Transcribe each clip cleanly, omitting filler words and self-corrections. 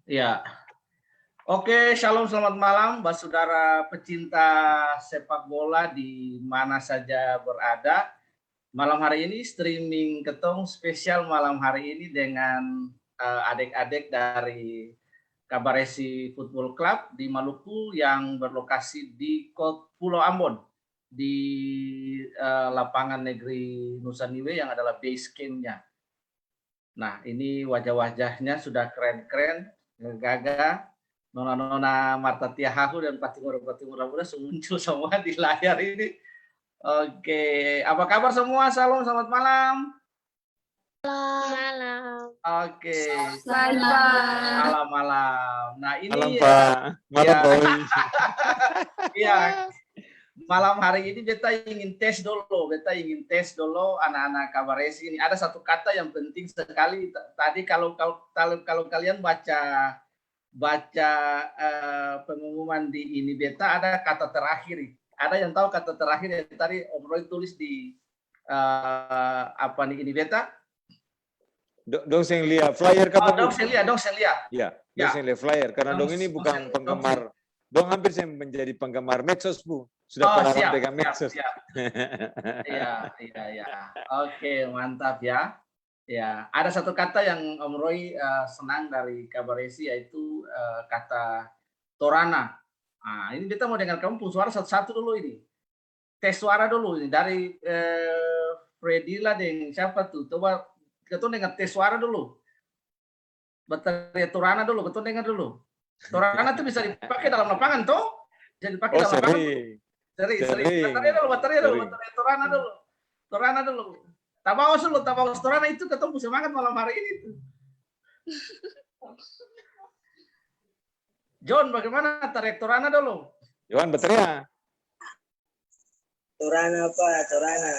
Ya, oke, shalom, selamat malam, saudara pecinta sepak bola di mana saja berada. Malam hari ini streaming Ketong spesial malam hari ini dengan adik-adik dari Kabaresi Football Club di Maluku yang berlokasi di Pulau Ambon di lapangan negeri Nusa Niue yang adalah base camp-nya. Nah, ini wajah-wajahnya sudah keren-keren, gagah. Nona-nona Marta Tiahahu dan Patimura Muda muncul semua di layar ini. Oke, apa kabar semua? Salam, selamat malam. Malam. Oke. Malam. Nah, ini malam Pak. Malam ya, Boy. Iya. Malam hari ini beta ingin tes dulu anak-anak Kabaresi ini. Ada satu kata yang penting sekali tadi kalau kalian baca pengumuman di ini beta ada kata terakhir. Ada yang tahu kata terakhir yang tadi Om Roy tulis di apa nih ini beta? Dong saya lihat flyer kapan? Dong saya lihat. Iya, dong saya lihat flyer karena dong ini bukan penggemar. Dong hampir saya menjadi penggemar medsos, Bu. Sudah pernah pegang medsos. Iya. Oke, mantap ya. Ya, ada satu kata yang Om Roy senang dari Kabaresi yaitu kata Torana. Nah, ini kita mau dengar kamu suara satu-satu dulu ini. Tes suara dulu ini dari Fredila dengan siapa tuh? Coba kita dengar tes suara dulu. Baterai Torana dulu, kita dengar dulu. Torana tuh bisa dipakai dalam lapangan toh? Jadi dipakai dalam lapangan. Sering. Baterai dulu. Torana dulu. Tabawas Torana itu ketemu semangat malam hari ini tuh. John, bagaimana tarik Torana dulu? Johan, baterai. Torana Pak, Torana.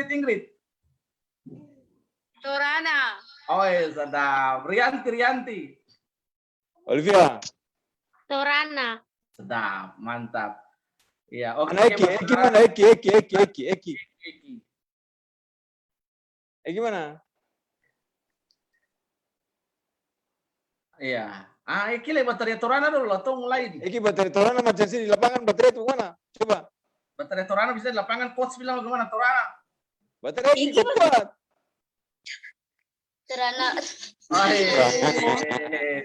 Ingrid. Torana. Oh iya, sedap. Rianti. Olivia. Torana. Sedap, mantap. Iya, oke. Eki mana? Eki. Gimana? Iya. Eki le baterai Torana dulu atau mulai ini. Eki baterai Torana macam sini di lapangan baterai itu mana? Coba. Baterai Torana bisa di lapangan, coach bilang bagaimana Torana? Baterai Eki kuat. Torana.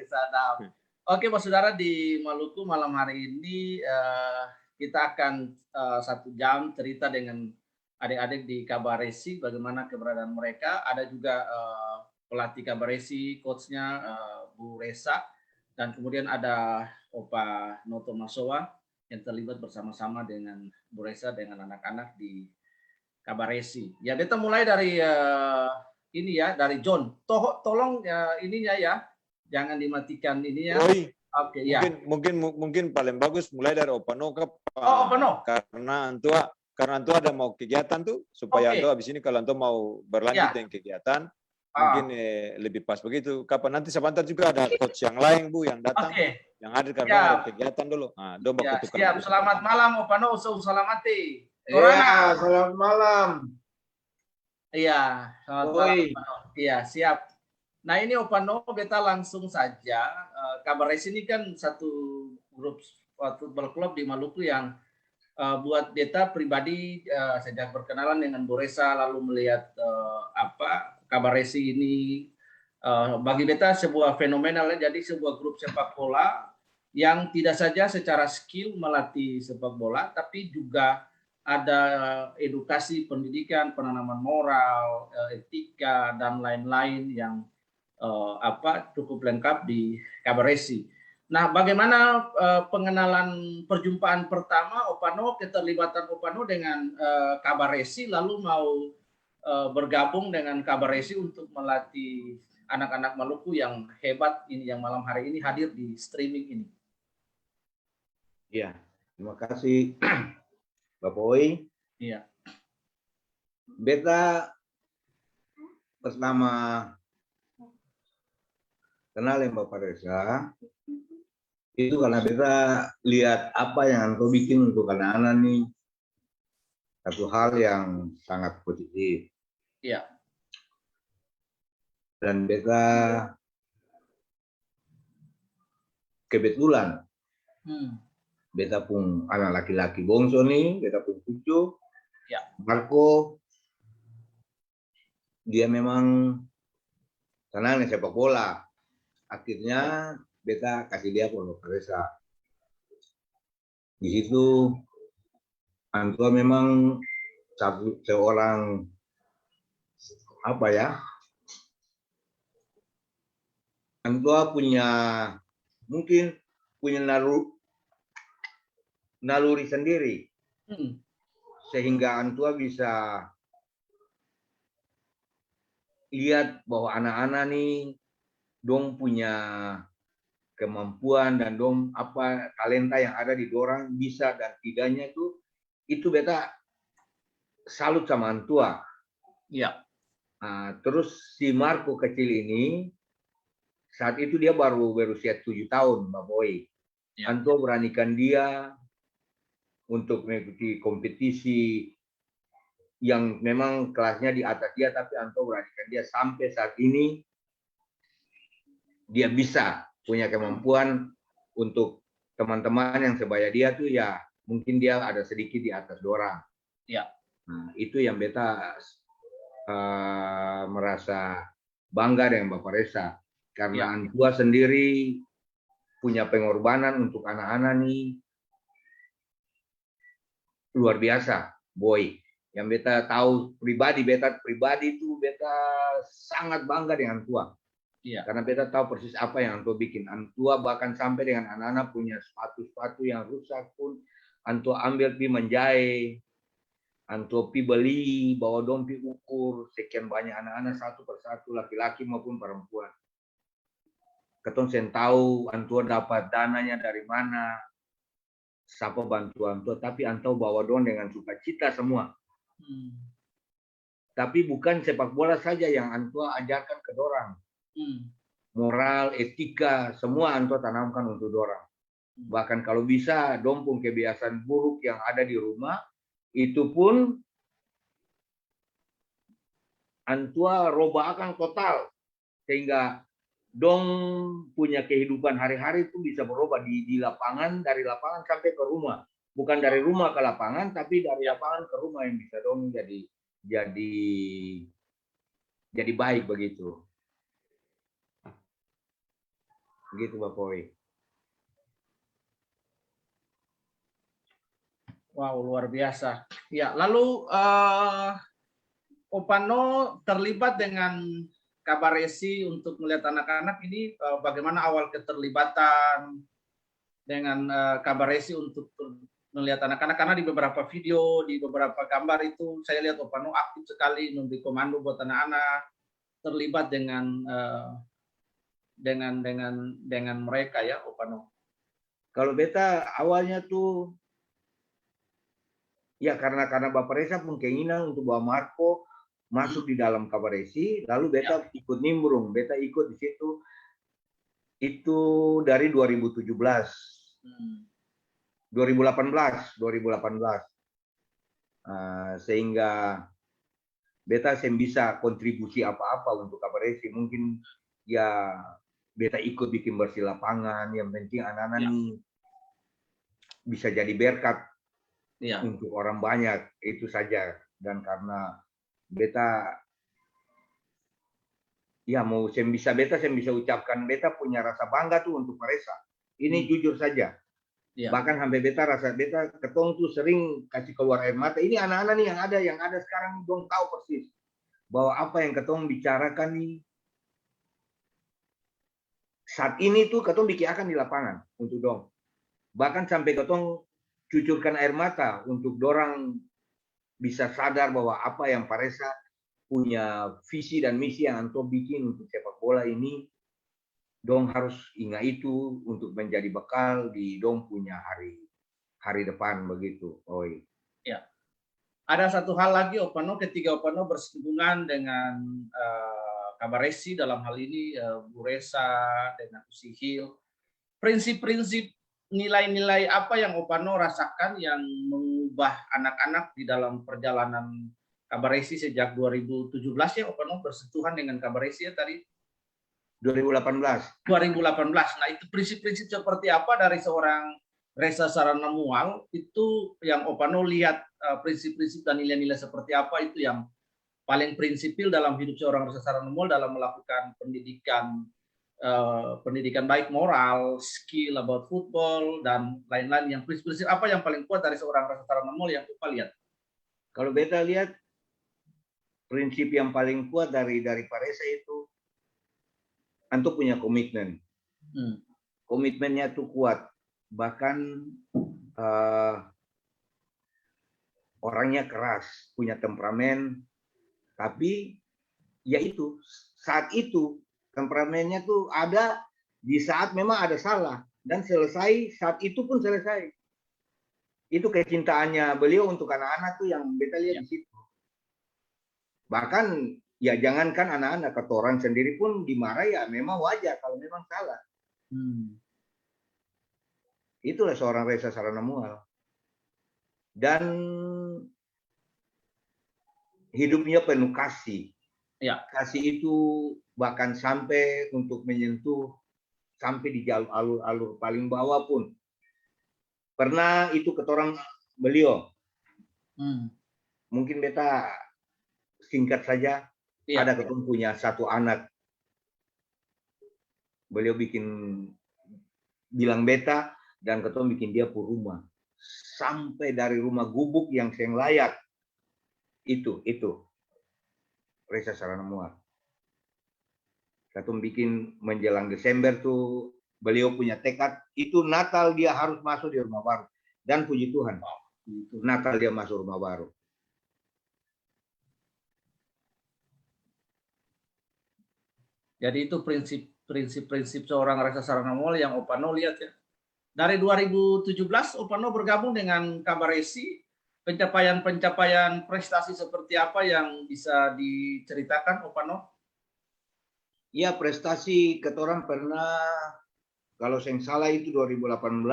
Sadap. Oke, Pak Saudara, di Maluku malam hari ini kita akan 1 jam cerita dengan adik-adik di Kabaresi bagaimana keberadaan mereka. Ada juga pelatih Kabaresi, coachnya Bu Resa, dan kemudian ada Opa Noto Masowa yang terlibat bersama-sama dengan Bu Resa dengan anak-anak di Kabaresi. Ya, kita mulai dari ini ya, dari John. Tolong ininya ya, jangan dimatikan ini ya. Oke, ya. Mungkin paling bagus mulai dari Opano Opano. Karena antu ada mau kegiatan tuh supaya antu habis ini kalau antu mau berlanjut dengan kegiatan mungkin lebih pas begitu. Kapan nanti sebentar juga ada coach yang lain Bu yang datang yang hadir karena ada kegiatan dulu. Nah, siap. Selamat malam Opano, salamati. Iya, selamat malam. Iya, selamat malam Opano. Iya, siap. Nah, ini Opano, beta langsung saja. Kabaresi ini kan satu grup football club di Maluku yang buat beta pribadi sejak berkenalan dengan Bu Resa lalu melihat Kabaresi ini bagi beta sebuah fenomenal, jadi sebuah grup sepak bola yang tidak saja secara skill melatih sepak bola, tapi juga ada edukasi pendidikan, penanaman moral, etika dan lain-lain yang cukup lengkap di Kabaresi. Nah, bagaimana pengenalan perjumpaan pertama Opano, keterlibatan Opano dengan Kabaresi, lalu mau bergabung dengan Kabaresi untuk melatih anak-anak Maluku yang hebat ini, yang malam hari ini hadir di streaming ini. Iya, terima kasih Bapak Oi. Iya. Beta pertama kenal yang Bapak Resa itu karena beta lihat apa yang Anto bikin untuk anak-anak nih, satu hal yang sangat positif. Iya. Dan beta kebetulan beta pun anak laki-laki bongso nih, beta pun cucu, Ya. Marco, dia memang senang nih sepak bola. Akhirnya beta kasih dia Pondok Paresa. Di situ Antua memang seorang apa ya? Antua mungkin punya naluri sendiri, sehingga Antua bisa lihat bahwa anak-anak nih dong punya kemampuan dan dong apa talenta yang ada di dorang bisa dan tidaknya itu beta salut sama Antua. Iya. Nah, terus si Marco kecil ini saat itu dia baru berusia 7 tahun, Mbak Boy. Ya. Antua beranikan dia untuk mengikuti kompetisi yang memang kelasnya di atas dia, tapi Antua beranikan dia sampai saat ini dia bisa punya kemampuan untuk teman-teman yang sebaya dia tuh ya mungkin dia ada sedikit di atas dorang. Ya. Nah, itu yang beta merasa bangga dengan Bapak Reza karena Antua sendiri punya pengorbanan untuk anak-anak nih luar biasa, Boy. Yang beta tahu beta pribadi itu beta sangat bangga dengan Antua. Iya. Karena beta tahu persis apa yang Antua bikin. Antua bahkan sampai dengan anak-anak punya sepatu-sepatu yang rusak pun Antua ambil pi menjahit, Antua pi beli, bawa dompi ukur sekian banyak anak-anak satu persatu laki-laki maupun perempuan. Ketong sen tahu Antua dapat dananya dari mana, siapa bantu Antua, tapi Antua bawa dong dengan sukacita semua. Tapi bukan sepak bola saja yang Antua ajarkan ke dorang. Moral, etika, semua Antua tanamkan untuk dorang. Bahkan kalau bisa, dong pun kebiasaan buruk yang ada di rumah, itu pun Antua robah akan total. Sehingga dong punya kehidupan hari-hari itu bisa berubah di lapangan, dari lapangan sampai ke rumah. Bukan dari rumah ke lapangan, tapi dari lapangan ke rumah yang bisa dong jadi baik begitu. Begitu Bapak Boy. Wow, luar biasa. Ya, lalu Opano terlibat dengan Kabaresi untuk melihat anak-anak ini, bagaimana awal keterlibatan dengan Kabaresi untuk melihat anak-anak, karena di beberapa video, di beberapa gambar itu saya lihat Opano aktif sekali memberi komando buat anak-anak, terlibat dengan mereka ya Opano. Kalau beta awalnya tuh ya karena Bapak Reza pun keinginan untuk bawa Marco masuk di dalam Kabaresi, lalu beta ikut nimbrung, beta ikut di situ itu dari 2017. 2018. Sehingga beta sem bisa kontribusi apa-apa untuk Kabaresi. Mungkin ya beta ikut bikin bersih lapangan, yang penting anak-anak ini bisa jadi berkat untuk orang banyak, itu saja. Dan karena beta ya mau beta bisa ucapkan beta punya rasa bangga tuh untuk Maresa. Ini jujur saja. Bahkan sampai beta ketong tuh sering kasih keluar air mata. Ini anak-anak nih yang ada sekarang dong tahu persis bahwa apa yang ketong bicarakan nih saat ini tuh ketong bikin di lapangan untuk dong. Bahkan sampai ketong cucurkan air mata untuk dorang bisa sadar bahwa apa yang Paresa punya visi dan misi yang Anto bikin untuk sepak bola ini, dong harus ingat itu untuk menjadi bekal di dong punya hari depan begitu. Oi. Ya. Ada satu hal lagi Opano, ketika Opano bersinggungan dengan Kabaresi dalam hal ini Bu Reza dengan Usihil, prinsip-prinsip nilai-nilai apa yang Opano rasakan yang mengubah anak-anak di dalam perjalanan Kabaresi sejak 2017 ya, Opano bersentuhan dengan Kabaresi ya tadi. 2018. 2018. Nah, itu prinsip-prinsip seperti apa dari seorang Reza Saranamual itu yang Opano lihat, prinsip-prinsip dan nilai-nilai seperti apa itu yang paling prinsipil dalam hidup seorang Reza Saranamual dalam melakukan pendidikan, pendidikan baik moral, skill about football dan lain-lain. Yang prinsip-prinsip apa yang paling kuat dari seorang Reza Saranamual yang Opa lihat? Kalau beta lihat prinsip yang paling kuat dari Pak Reza itu antum punya komitmen. Komitmennya tuh kuat. Bahkan orangnya keras, punya temperamen, tapi yaitu saat itu temperamennya tuh ada di saat memang ada salah dan selesai saat itu pun selesai. Itu kecintaannya beliau untuk anak-anak tuh yang beta lihat di situ. Bahkan ya jangankan anak-anak, ketoran sendiri pun dimarahi ya memang wajar kalau memang salah. Itulah seorang Reza Saranamual. Dan hidupnya penuh kasih. Ya. Kasih itu bahkan sampai untuk menyentuh sampai di alur-alur paling bawah pun. Pernah itu ketoran beliau. Mungkin beta singkat saja. Ya. Ada ketemu punya satu anak. Beliau bilang beta dan ketemu bikin dia pun rumah. Sampai dari rumah gubuk yang seng layak. Itu Reza Saranamual. Ketemu bikin menjelang Desember tuh beliau punya tekad itu Natal dia harus masuk di rumah baru. Dan puji Tuhan, Natal dia masuk rumah baru. Jadi itu prinsip seorang Reza Saranamual yang Opano lihat ya. Dari 2017 Opano bergabung dengan Kabaresi. Pencapaian prestasi seperti apa yang bisa diceritakan Opano? Ya, prestasi ketoran pernah, kalau saya salah itu 2018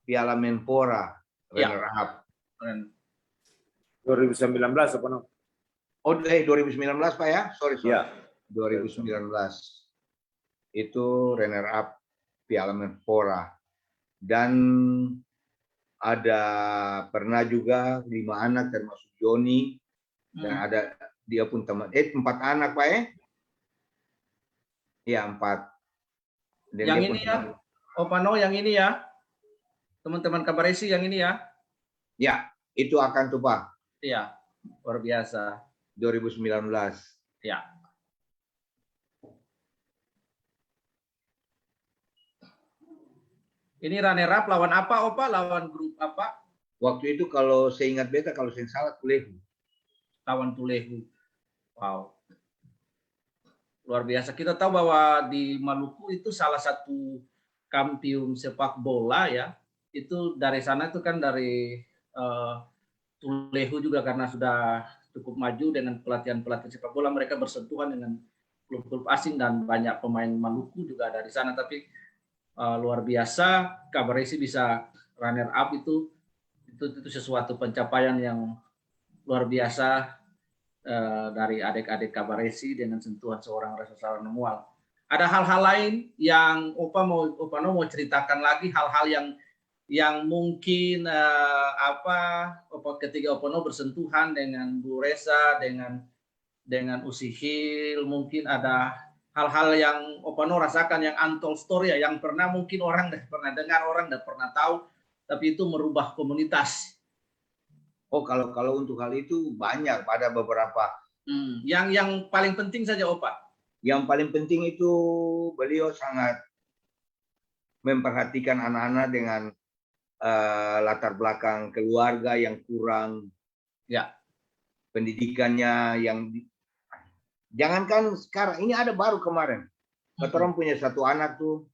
Piala Menpora runner up. 2019 Opano. Oh, 2019 Pak ya? Sorry. Ya. 2019 itu runner up Piala Menpora. Dan ada pernah juga 5 anak termasuk Joni dan ada dia pun teman 4 anak Pak ya? Iya 4. Dan yang ini ya, Opano yang ini ya, teman-teman Kabaresi yang ini ya? Ya, itu akan tuh Pak. Iya, luar biasa. 2019. Ya. Ini runner up lawan apa, Opa? Lawan grup apa? Waktu itu kalau saya ingat beta, kalau saya salah Tulehu. Lawan Tulehu. Wow. Luar biasa. Kita tahu bahwa di Maluku itu salah satu kampiun sepak bola ya. Itu dari sana itu kan dari Tulehu juga karena sudah cukup maju dengan pelatihan-pelatihan sepak bola. Mereka bersentuhan dengan klub-klub asing dan banyak pemain Maluku juga ada di sana. Tapi luar biasa, Kabaresi bisa runner up itu sesuatu pencapaian yang luar biasa dari adik-adik Kabaresi dengan sentuhan seorang Reza Saranamual. Ada hal-hal lain yang Opano mau ceritakan lagi, hal-hal yang mungkin ketika Opano bersentuhan dengan Bu Reza, dengan Usihil, mungkin ada hal-hal yang Opano rasakan yang untold story ya, yang pernah mungkin orang tidak pernah dengar, orang tidak pernah tahu, tapi itu merubah komunitas. Oh, kalau untuk hal itu banyak pada beberapa. Yang paling penting saja Opa. Yang paling penting itu beliau sangat memperhatikan anak-anak dengan latar belakang keluarga yang kurang. Ya. Pendidikannya yang jangankan sekarang, ini ada baru kemarin. Orang punya satu anak tuh,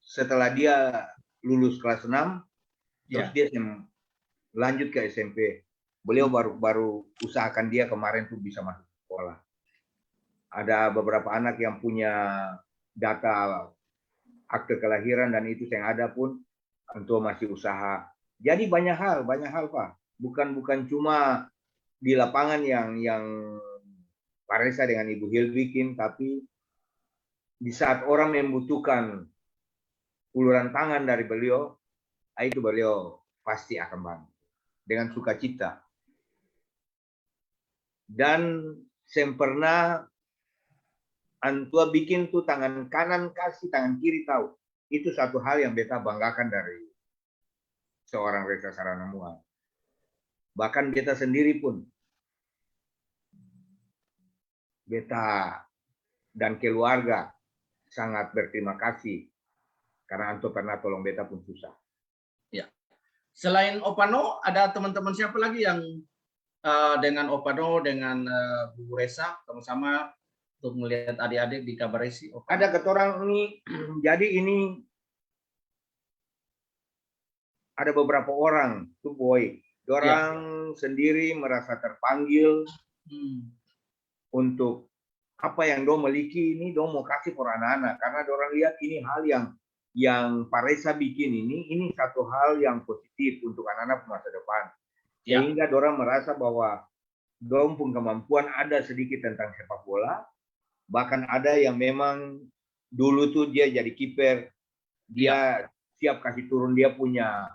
setelah dia lulus kelas 6, terus dia lanjut ke SMP. Beliau baru usahakan dia kemarin tuh bisa masuk sekolah. Ada beberapa anak yang punya data akte kelahiran dan itu yang ada pun untuk masih usaha. Jadi banyak hal Pak. Bukan cuma di lapangan yang Pak Reza dengan Ibu Hil bikin, tapi di saat orang membutuhkan uluran tangan dari beliau, itu beliau pasti akan bantu dengan sukacita. Dan sempurna antua bikin tuh tangan kanan kasih, tangan kiri tahu. Itu satu hal yang beta banggakan dari seorang Reza Saranamua. Bahkan beta sendiri pun, beta dan keluarga sangat berterima kasih karena anto pernah tolong beta pun susah. Ya. Selain Opano, ada teman-teman siapa lagi yang dengan Opano, dengan Bu Reza sama-sama untuk melihat adik-adik di Kabaresi? Ada ketorang ini, jadi ini ada beberapa orang tuh boy, orang sendiri merasa terpanggil untuk apa yang dong miliki ini dong mau kasih ke anak-anak, karena orang lihat ini hal yang Pak Reza bikin ini satu hal yang positif untuk anak-anak masa depan, sehingga orang merasa bahwa dong pun kemampuan ada sedikit tentang sepak bola. Bahkan ada yang memang dulu tuh dia jadi kiper, dia siap kasih turun, dia punya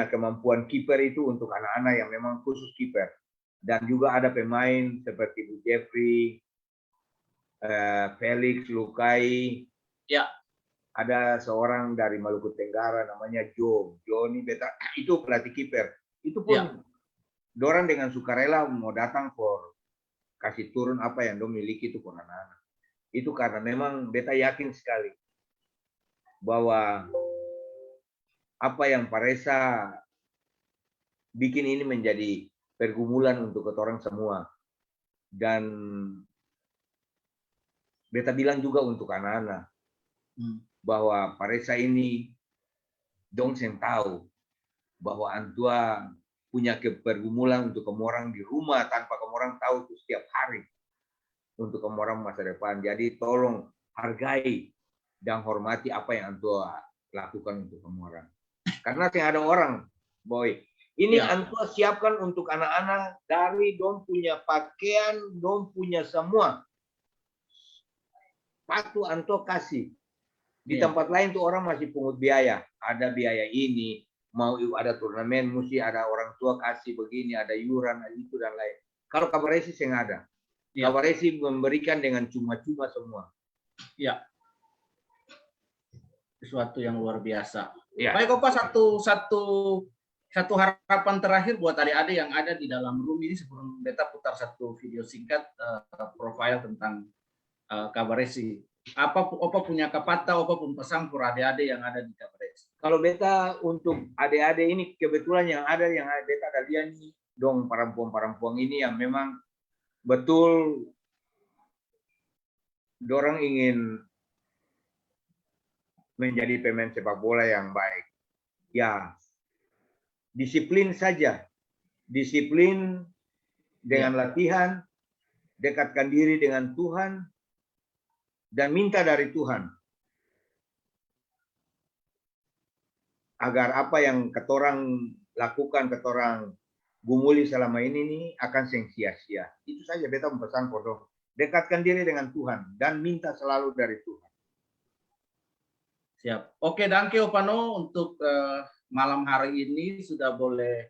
kemampuan kiper itu untuk anak-anak yang memang khusus kiper. Dan juga ada pemain seperti Bu Jeffrey, Felix Lukai, ada seorang dari Maluku Tenggara namanya Joe ini beta itu pelatih kiper. Itu pun dorang dengan sukarela mau datang for kasih turun apa yang dong miliki itu pour anak-anak. Itu karena memang beta yakin sekali bahwa apa yang Pak Reza bikin ini menjadi pergumulan untuk orang semua. Dan beta bilang juga untuk anak-anak bahwa Pak Reza ini dong sen tahu bahwa antua punya pergumulan untuk kamu orang di rumah tanpa kamu orang tahu itu setiap hari untuk kamu orang masa depan. Jadi tolong hargai dan hormati apa yang antua lakukan untuk kamu orang. Karena yang ada orang, boy, ini antua siapkan untuk anak-anak dari dong punya pakaian, dong punya semua. Sepatu antua kasih. Di tempat lain tuh orang masih pungut biaya. Ada biaya ini, mau ada turnamen, mesti ada orang tua kasih begini, ada iuran, itu dan lain. Kalau Kabaresi yang ada. Kabaresi memberikan dengan cuma-cuma semua. Ya. Sesuatu yang luar biasa. Baik, Opa, satu harapan terakhir buat adik-adik yang ada di dalam room ini sebelum beta putar satu video singkat profil tentang Kabaresi. Opa punya kapata, Opa pun pesan pour adik-adik yang ada di Kabaresi. Kalau beta untuk adik-adik ini kebetulan yang beta ada lihat nih dong perempuan-perempuan ini yang memang betul dorang ingin menjadi pemain sepak bola yang baik. Ya, disiplin saja. Disiplin dengan latihan, dekatkan diri dengan Tuhan, dan minta dari Tuhan. Agar apa yang ketorang lakukan, ketorang gumuli selama ini nih akan sia-sia. Itu saja beta mempesan kodok. Dekatkan diri dengan Tuhan dan minta selalu dari Tuhan. Siap. Oke, danke Opano untuk malam hari ini sudah boleh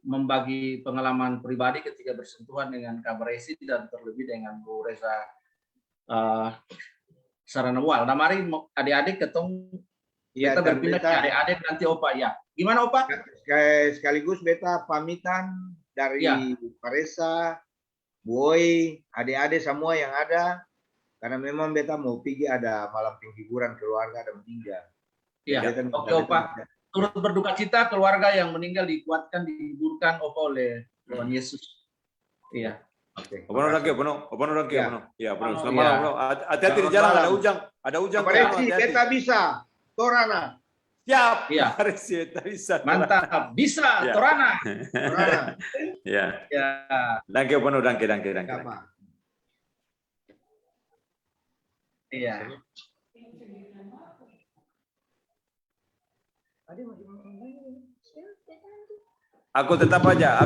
membagi pengalaman pribadi ketika bersentuhan dengan Kabaresi dan terlebih dengan Bu Reza Saranamua. Nah, mari adik-adik ketemu. Kita berpindah ke adik-adik nanti Opa ya. Gimana Opa? Sekaligus beta pamitan dari Pak Reza, Boy, adik-adik semua yang ada. Karena memang beta mau pergi ada malam penghiburan keluarga ada meninggal. Iya. Oke Opa. Turut berduka cita keluarga yang meninggal dikuatkan dihiburkan Opa oleh Tuhan Yesus. Iya. Oke. Opano lagi. Ya, Opano. Selamat malam. Hati-hati di jalan ada ujang. Beta bisa. Torana. Siap. Iya. Bisa. Mantap. Bisa. Torana. Ya. Danke Opano, danke. Iya. Aku tetap aja.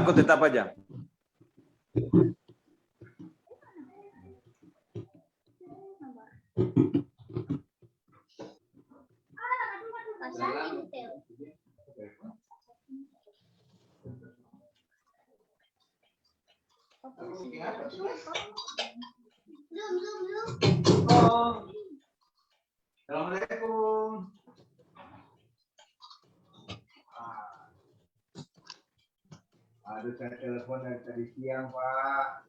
Assalamualaikum. Aduh, saya telepon dari tadi siang, Pak.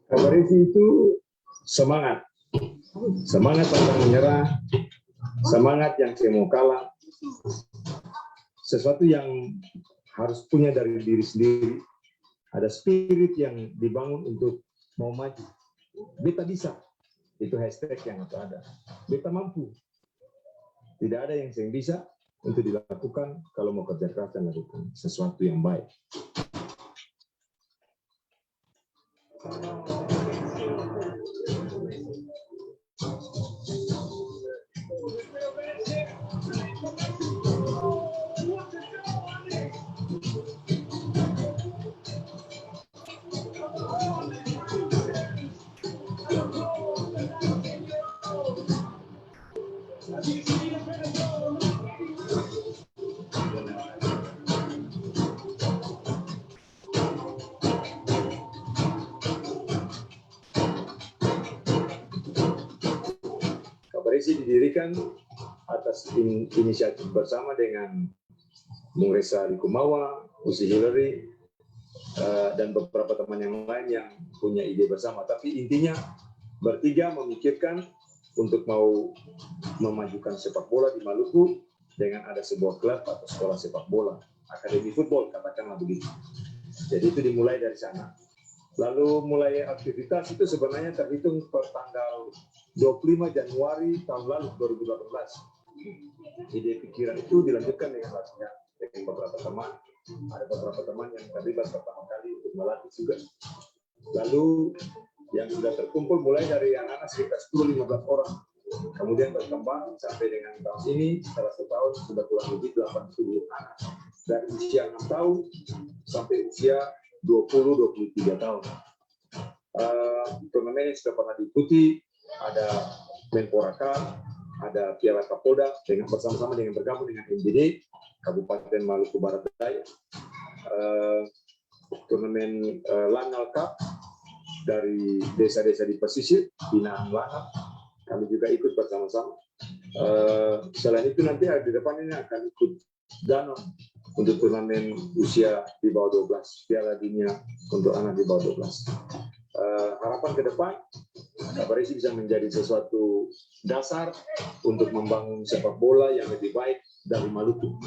Kabaresi itu semangat, semangat pantang menyerah, semangat yang saya mau kalah, sesuatu yang harus punya dari diri sendiri, ada spirit yang dibangun untuk mau maju. Beta bisa, itu hashtag yang ada. Beta mampu, tidak ada yang saya bisa untuk dilakukan kalau mau kerja keras dan lakukan sesuatu yang baik. Kabaresi didirikan atas inisiatif bersama dengan Bung Reza Rikumawa, Usi Hillary, dan beberapa teman yang lain yang punya ide bersama. Tapi intinya bertiga memikirkan untuk mau memajukan sepak bola di Maluku dengan ada sebuah klub atau sekolah sepak bola, akademi football katakanlah begitu. Jadi itu dimulai dari sana. Lalu mulai aktivitas itu sebenarnya terhitung per tanggal 25 Januari tahun lalu 2018. Ide pikiran itu dilanjutkan dengan latihan dengan beberapa teman. Ada beberapa teman yang terlibat pertama kali untuk melatih juga. Lalu yang sudah terkumpul mulai dari anak-anak sekitar 10-15 orang. Kemudian berkembang sampai dengan tahun ini, setelah setahun sudah kurang lebih 80 anak. Dari usia 6 tahun sampai usia 20-23 tahun. Turnamen yang sudah pernah diikuti, ada Menpora, ada Piala Kapolda dengan bersama-sama dengan bergabung dengan MJD Kabupaten Maluku Barat Daya. Turnamen Lanal Cup dari desa-desa di pesisir, binaan Lanal, kami juga ikut bersama-sama. Selain itu nanti di depan ini akan ikut Danon untuk turnamen usia di bawah 12, Piala Dunia untuk anak di bawah 12. Harapan ke depan, Kabaresi bisa menjadi sesuatu dasar untuk membangun sepak bola yang lebih baik dari Maluku.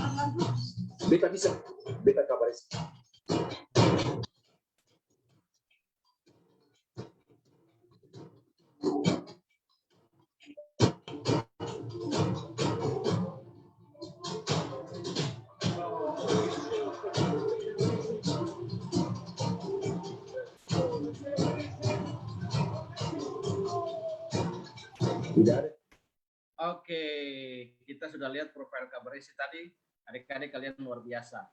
Beta bisa, beta Kabaresi. Oke, kita sudah lihat profil Kabaresi tadi. Adik-adik kalian luar biasa.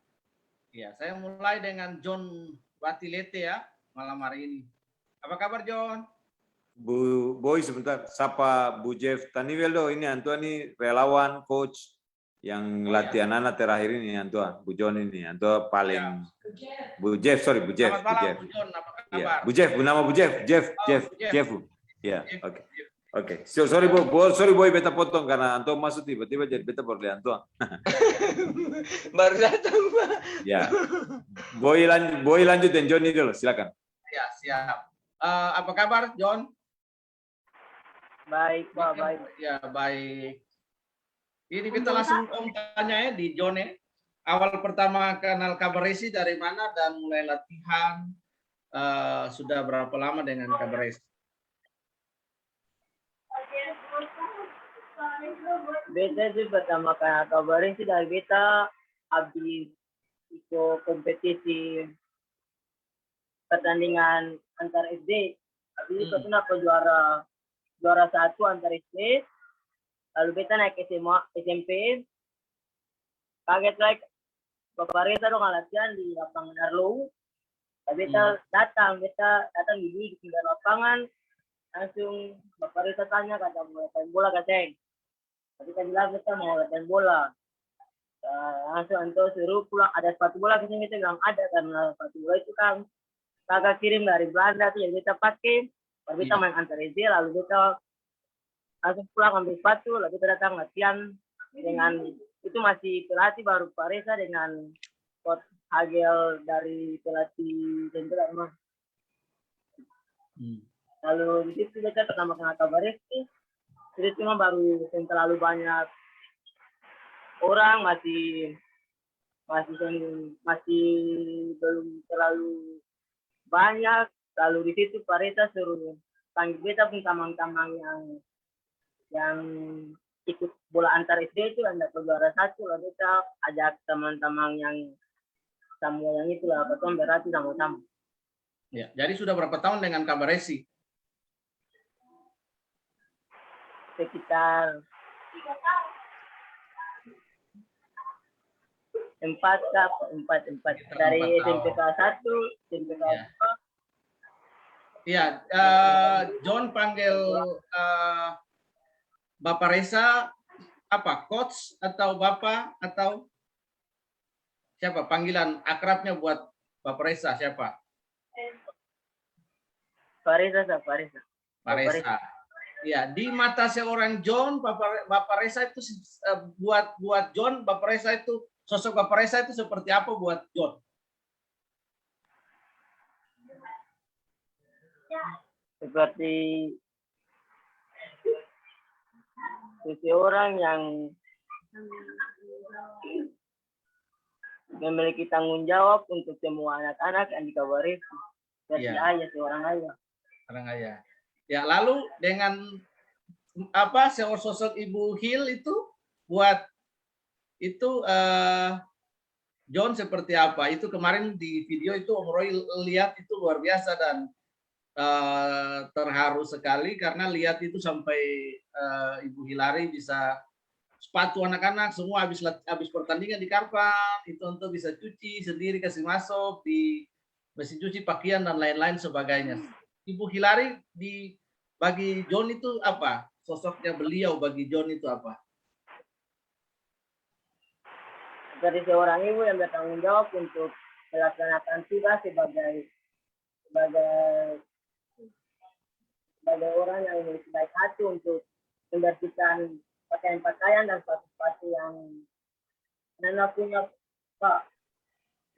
Ya, saya mulai dengan John Batilete ya malam hari ini. Apa kabar John? Bu Boy sebentar, sapa Bu Jeff Taniweldo ini Antuan ini relawan coach yang latihan anak terakhir ini Antuan, Bu John ini Antuan paling ya. Bu Jeff, sorry Bu Jeff. Selamat malam Bu John, apa kabar? Ya. Bu Jeff, nama Bu Jeff, Jeff. Ya, oke. Oke, sorry boy, beta potong karena Anto masuk tiba-tiba jadi beta baru lihat Anto. Baru datang, Pak. Ya, boy lanjut dan Johnny dulu, silakan. Ya, siap. Apa kabar, John? Baik, Pak, baik. Ya, baik. Ini kita langsung tanya ya di John ya. Awal pertama kenal Kabaresi dari mana dan mulai latihan sudah berapa lama dengan Kabar Resi? Beta sih pertama kali Kabar Resi dari beta habis ikut kompetisi pertandingan antar SD. Habis itu kita dapat juara 1 antar SD. Lalu beta naik SMA, SMP. Kaget like Bapak Reza dong latihan di lapangan Arlo. Beta datang di lapangan. Langsung Bapak Reza tanya, kata mau latihan bola katanya. Tapi kita bilang kita mau latihan bola. Langsung anto suruh pulang, ada sepatu bola, kita bilang ada, karena sepatu bola itu kan kakak kirim dari Belanda tuh yang kita pakai. Lalu kita main antar SD, lalu kita langsung pulang ambil sepatu, lalu kita datang latihan dengan itu masih pelatih baru Pak Reza dengan Coach Hagel dari pelatih Jenderal mah. Lalu di situ kita pertama kena Kabar Resi, jadi cuma baru terlalu banyak orang, masih belum terlalu banyak. Lalu di situ Pak Reza suruh panggil beta pun tamang-tamang yang ikut bola antar SD itu ada juara 1, lalu kita ajak teman-teman yang semua yang itulah betul berarti sama-sama. Ya, jadi sudah berapa tahun dengan Kabar Resi? Sekitar 4 dari SMP kelas 1, SMP kelas 2. Iya, John panggil Bapak Reza apa? Coach atau Bapak atau siapa? Panggilan akrabnya buat Bapak Reza siapa? Pak Reza. Pak Reza. Ya, di mata seorang John, Bapak Reza itu buat John, Bapak Reza itu sosok Bapak Reza itu seperti apa buat John? Seperti seseorang yang memiliki tanggung jawab untuk semua anak-anak yang di Kabar Resi. Seperti ayah, seorang ayah. Orang ayah. Ya, lalu dengan apa sosok Ibu Hil itu buat itu John seperti apa? Itu kemarin di video itu Om Roy lihat itu luar biasa dan terharu sekali karena lihat itu sampai Ibu Hilary bisa sepatu anak-anak semua habis pertandingan di Karpan itu untuk bisa cuci sendiri, kasih masuk di mesin cuci pakaian dan lain-lain sebagainya. Ibu Hilary bagi John itu apa? Sosoknya beliau bagi John itu apa? Seperti seorang ibu yang bertanggung jawab untuk melaksanakan tugas sebagai orang yang memiliki baik hati untuk membersihkan pakaian-pakaian dan sepatu-sepatu yang Nana punya, Pak.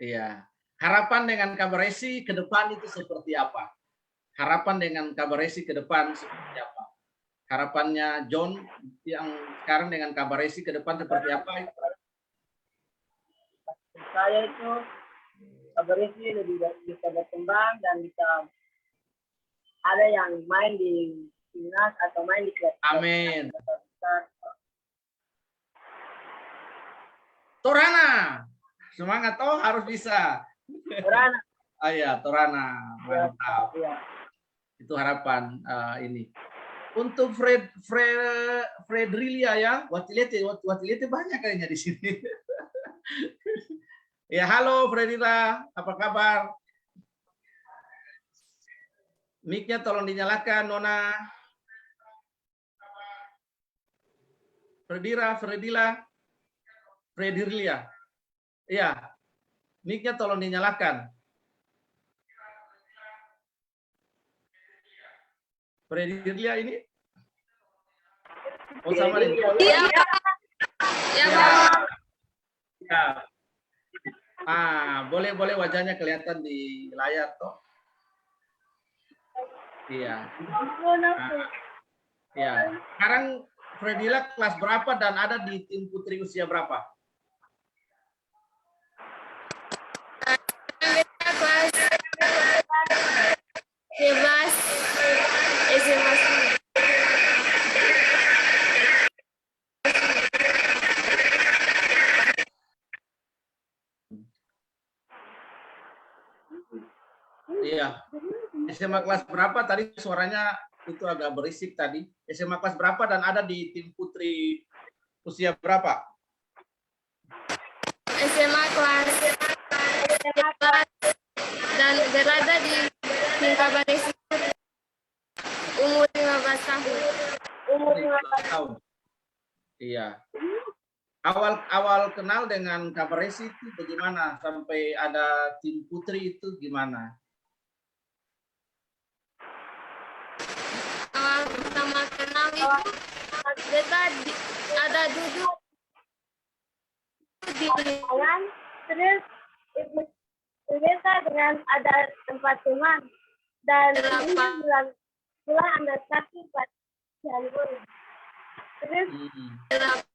Iya. Harapan dengan Kabar Resi ke depan itu seperti apa? Harapan dengan Kabar Resi ke depan seperti apa? Harapannya John yang sekarang dengan Kabar Resi ke depan seperti apa? Saya itu Kabar Resi lebih bisa berkembang dan bisa ada yang main di timnas atau main di klub. Amin. Torana, semangat toh harus bisa. Torana. Iya, Torana, mantap. Ya. Itu harapan ini. Untuk Fredrilia ya, Watilete banyak kayaknya di sini. Ya, halo Fredrilia, apa kabar? Mic-nya tolong dinyalakan, Nona. Fredrilia. Iya. Mic-nya tolong dinyalakan. Fredrilia ini? Oh, sama ini. Iya. Ya. Boleh wajahnya kelihatan di layar toh. Iya. Ya. Sekarang Fredila kelas berapa dan ada di tim putri usia berapa? Iya. SMA kelas berapa tadi suaranya itu agak berisik tadi. SMA kelas berapa dan ada di tim putri usia berapa? SMA kelas dan berada di tim Kabaresi umur 15 tahun. Umur 15 tahun. Iya. Awal kenal dengan Kabaresi itu bagaimana sampai ada tim putri itu gimana? Awal pertama kenal itu beta ada duduk di jalan, terus ibu beta dengan ada tempat teman dan bilang ambil kaki buat jalan. Terus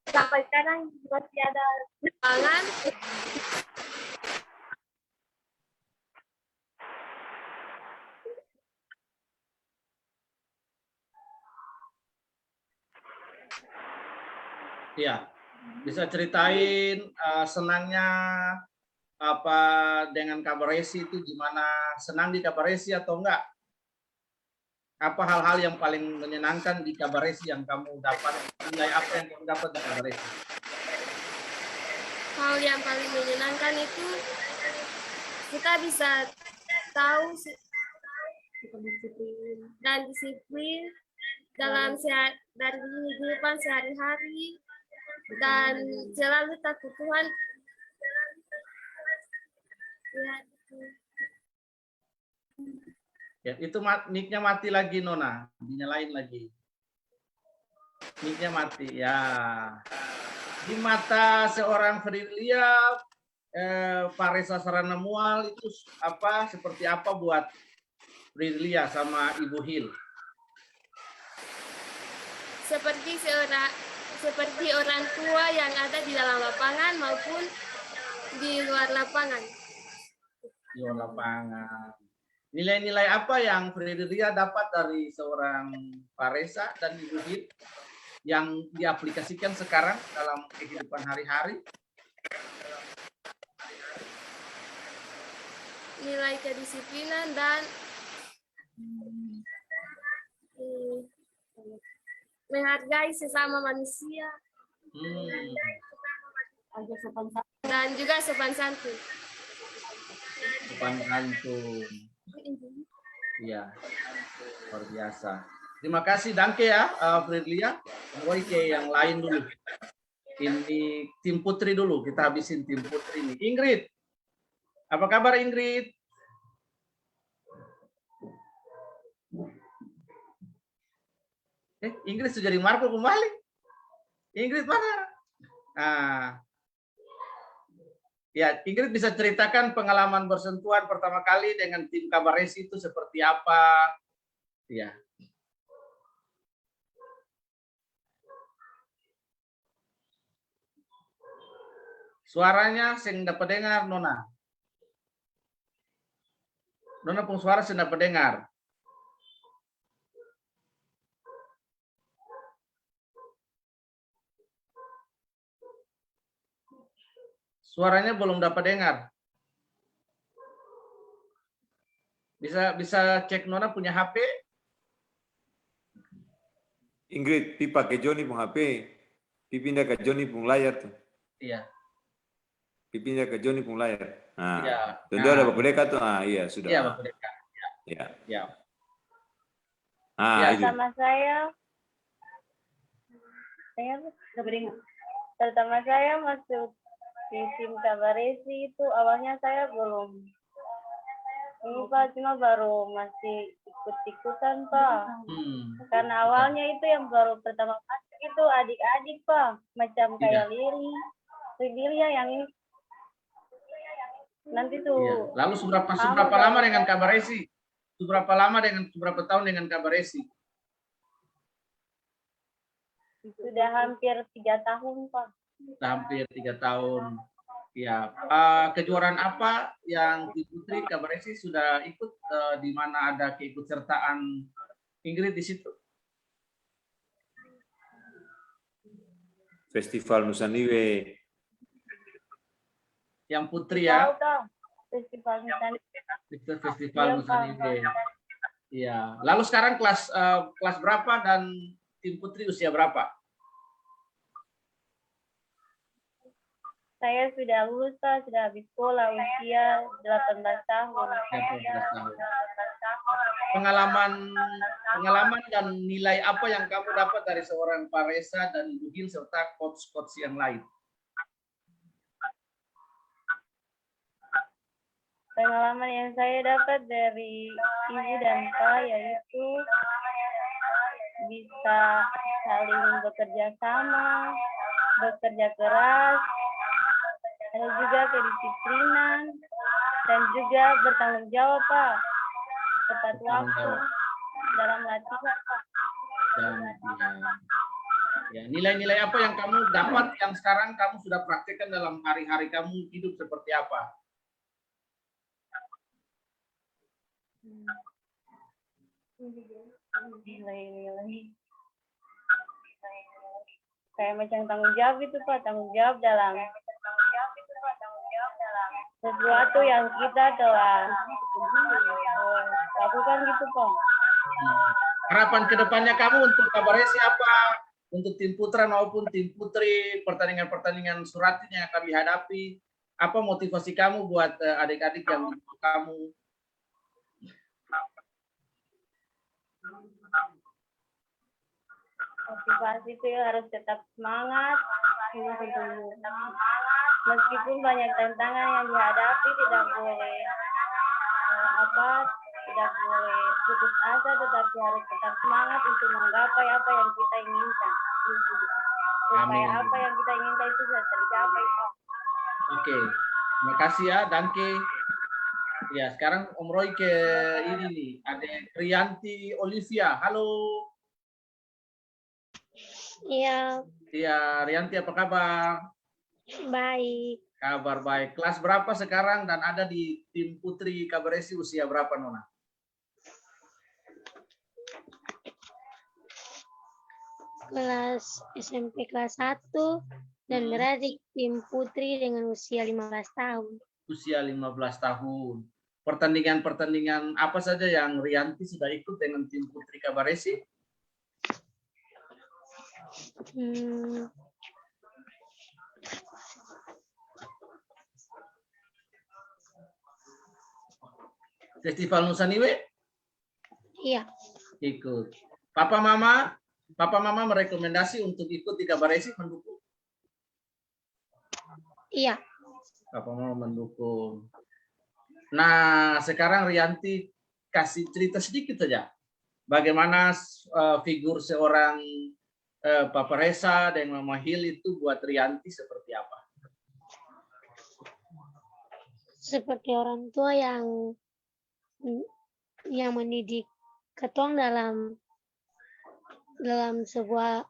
sampai sekarang masih ada tangan. Iya, bisa ceritain senangnya apa dengan Kabaresi itu gimana? Senang di Kabaresi atau enggak? Apa hal-hal yang paling menyenangkan di Kabaresi yang kamu dapat? Nilai apa yang kamu dapat di Kabaresi? Hal yang paling menyenangkan itu kita bisa tahu dan disiplin dalam dari kehidupan sehari-hari dan selalu takut Tuhan. Ya, itu mic-nya mati lagi Nona, dinyalain lagi. Mic-nya mati ya. Di mata seorang Frilia, Paresa Sarana Mual itu apa seperti apa buat Frilia sama Ibu Hil? Seperti orang tua yang ada di dalam lapangan maupun di luar lapangan. Di luar lapangan. Nilai-nilai apa yang Frilia dapat dari seorang Paresa dan Ibu Hil yang diaplikasikan sekarang dalam kehidupan hari-hari? Nilai kedisiplinan dan menghargai sesama manusia. Dan juga sopan santun. Sopan santun. Iya, luar biasa. Terima kasih, danke ya, Frilia. Oke, yang lain dulu. Ini tim putri dulu, kita habisin tim putri ini. Ingrid, apa kabar Ingrid? Ingrid sudah jadi Marco kembali. Ingrid mana? Nah, ya, Ingrid bisa ceritakan pengalaman bersentuhan pertama kali dengan tim Kabaresi itu seperti apa? Ya. Suaranya sing dapat dengar, Nona. Nona pun suara sing dapat dengar. Suaranya belum dapat dengar. Bisa cek Nona punya HP? Ingrid, pi pakai Joni pun HP, pi pindah ke Joni pun layar tuh. Iya. Pi pindah ke Joni pun layar. Nah, iya. tentu ada Bapak Deka tuh. Ah, iya sudah. Iya, Bapak Deka. Iya. Iya. Ah, ya. itu. Pertama saya pertama saya masuk di tim Kabaresi itu awalnya saya belum ini Pak, cuma baru masih ikut-ikutan Pak. Karena awalnya itu yang baru pertama masuk itu adik-adik Pak, macam kayak Lilia yang ini. Nanti tuh. Iya. Lalu seberapa lama dengan Kabaresi? Seberapa tahun dengan Kabaresi? Sudah hampir 3 tahun Pak. Hampir 3 tahun. Ya, kejuaraan apa yang di Putri Kabaresi sudah ikut, di mana ada keikutsertaan Ingrid di situ? Festival Nusaniwe. Yang putri ya? Festival Nusa Festival Nusa Nibé. Iya. Lalu sekarang kelas berapa dan tim putri usia berapa? Saya sudah lulus, Pak. Sudah habis sekolah, usia 18 tahun. 18 tahun. Pengalaman dan nilai apa yang kamu dapat dari seorang Pak Reza dan Ibu Hil serta coach-coach yang lain? Pengalaman yang saya dapat dari Ibu dan Pak yaitu bisa saling bekerja sama, bekerja keras, ada juga kedisiplinan, dan juga bertanggung jawab, Pak. Tepat waktu dalam latihan, Pak. Ya, nilai-nilai apa yang kamu dapat yang sekarang kamu sudah praktekkan dalam hari-hari kamu hidup seperti apa? Nilai-nilai. Kayak macam tanggung jawab itu, Pak. Tanggung jawab dalam sesuatu yang kita telah lakukan gitu, Pak. Harapan kedepannya kamu untuk Kabaresi apa? Untuk tim putra maupun tim putri, pertandingan-pertandingan Suratin yang akan dihadapi, apa motivasi kamu buat adik-adik yang kamu? Motivasi itu harus tetap semangat. Meskipun banyak tantangan yang dihadapi, tidak boleh tidak boleh putus asa, tetapi harus tetap semangat untuk menggapai apa yang kita inginkan. Supaya apa yang kita inginkan itu bisa tercapai, Pak. Oke, terima kasih ya, Danke. Ya, sekarang Om Roy ke ini nih, ada Rianti Olivia. Halo. Iya. Iya, Rianti apa kabar? Baik. Kabar baik. Kelas berapa sekarang dan ada di tim putri Kabaresi usia berapa, Nona? Kelas SMP kelas 1 dan berada di tim putri dengan usia 15 tahun. Usia 15 tahun. Pertandingan-pertandingan apa saja yang Rianti sudah ikut dengan tim putri Kabaresi? Festival Nusa Nibé? Iya. Ikut. Papa mama merekomendasi untuk ikut di Kabaresi, mendukung? Iya. Papa mama mendukung. Nah, sekarang Rianti kasih cerita sedikit saja. Bagaimana figur seorang Papa Reza dan Mama Hil itu buat Rianti seperti apa? Seperti orang tua yang mendidik ketong dalam sebuah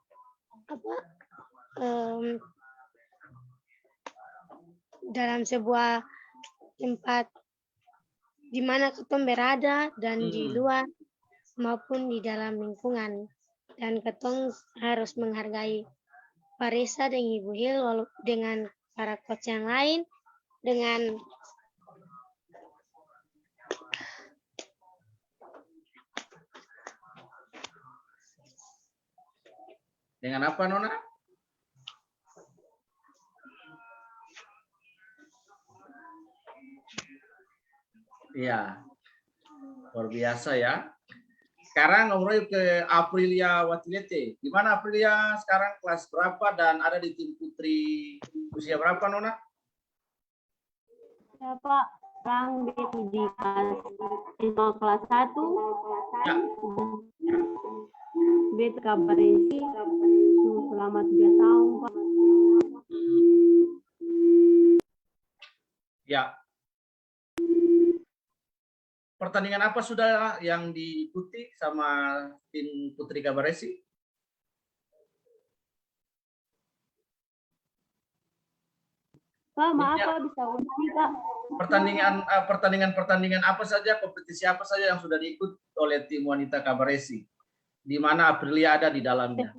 dalam sebuah tempat di mana ketong berada dan di luar maupun di dalam lingkungan, dan ketong harus menghargai Pak Reza dan Ibu Hil dengan para coach yang lain dengan apa, Nona? Iya, luar biasa ya. Sekarang ngobrol ke Aprilia Watilete. Gimana Aprilia sekarang kelas berapa dan ada di tim putri usia berapa, Nona? Ya, Pak. Sekarang di kelas 1. Ya. Bet Kabaresi selama 3 tahun, Pak. Ya. Pertandingan apa sudah yang diikuti sama tim putri Kabaresi? Pak, maaf Pak, bisa ulangi Pak. Pertandingan apa saja, kompetisi apa saja yang sudah diikut oleh tim wanita Kabaresi, di mana Aprilia ada di dalamnya?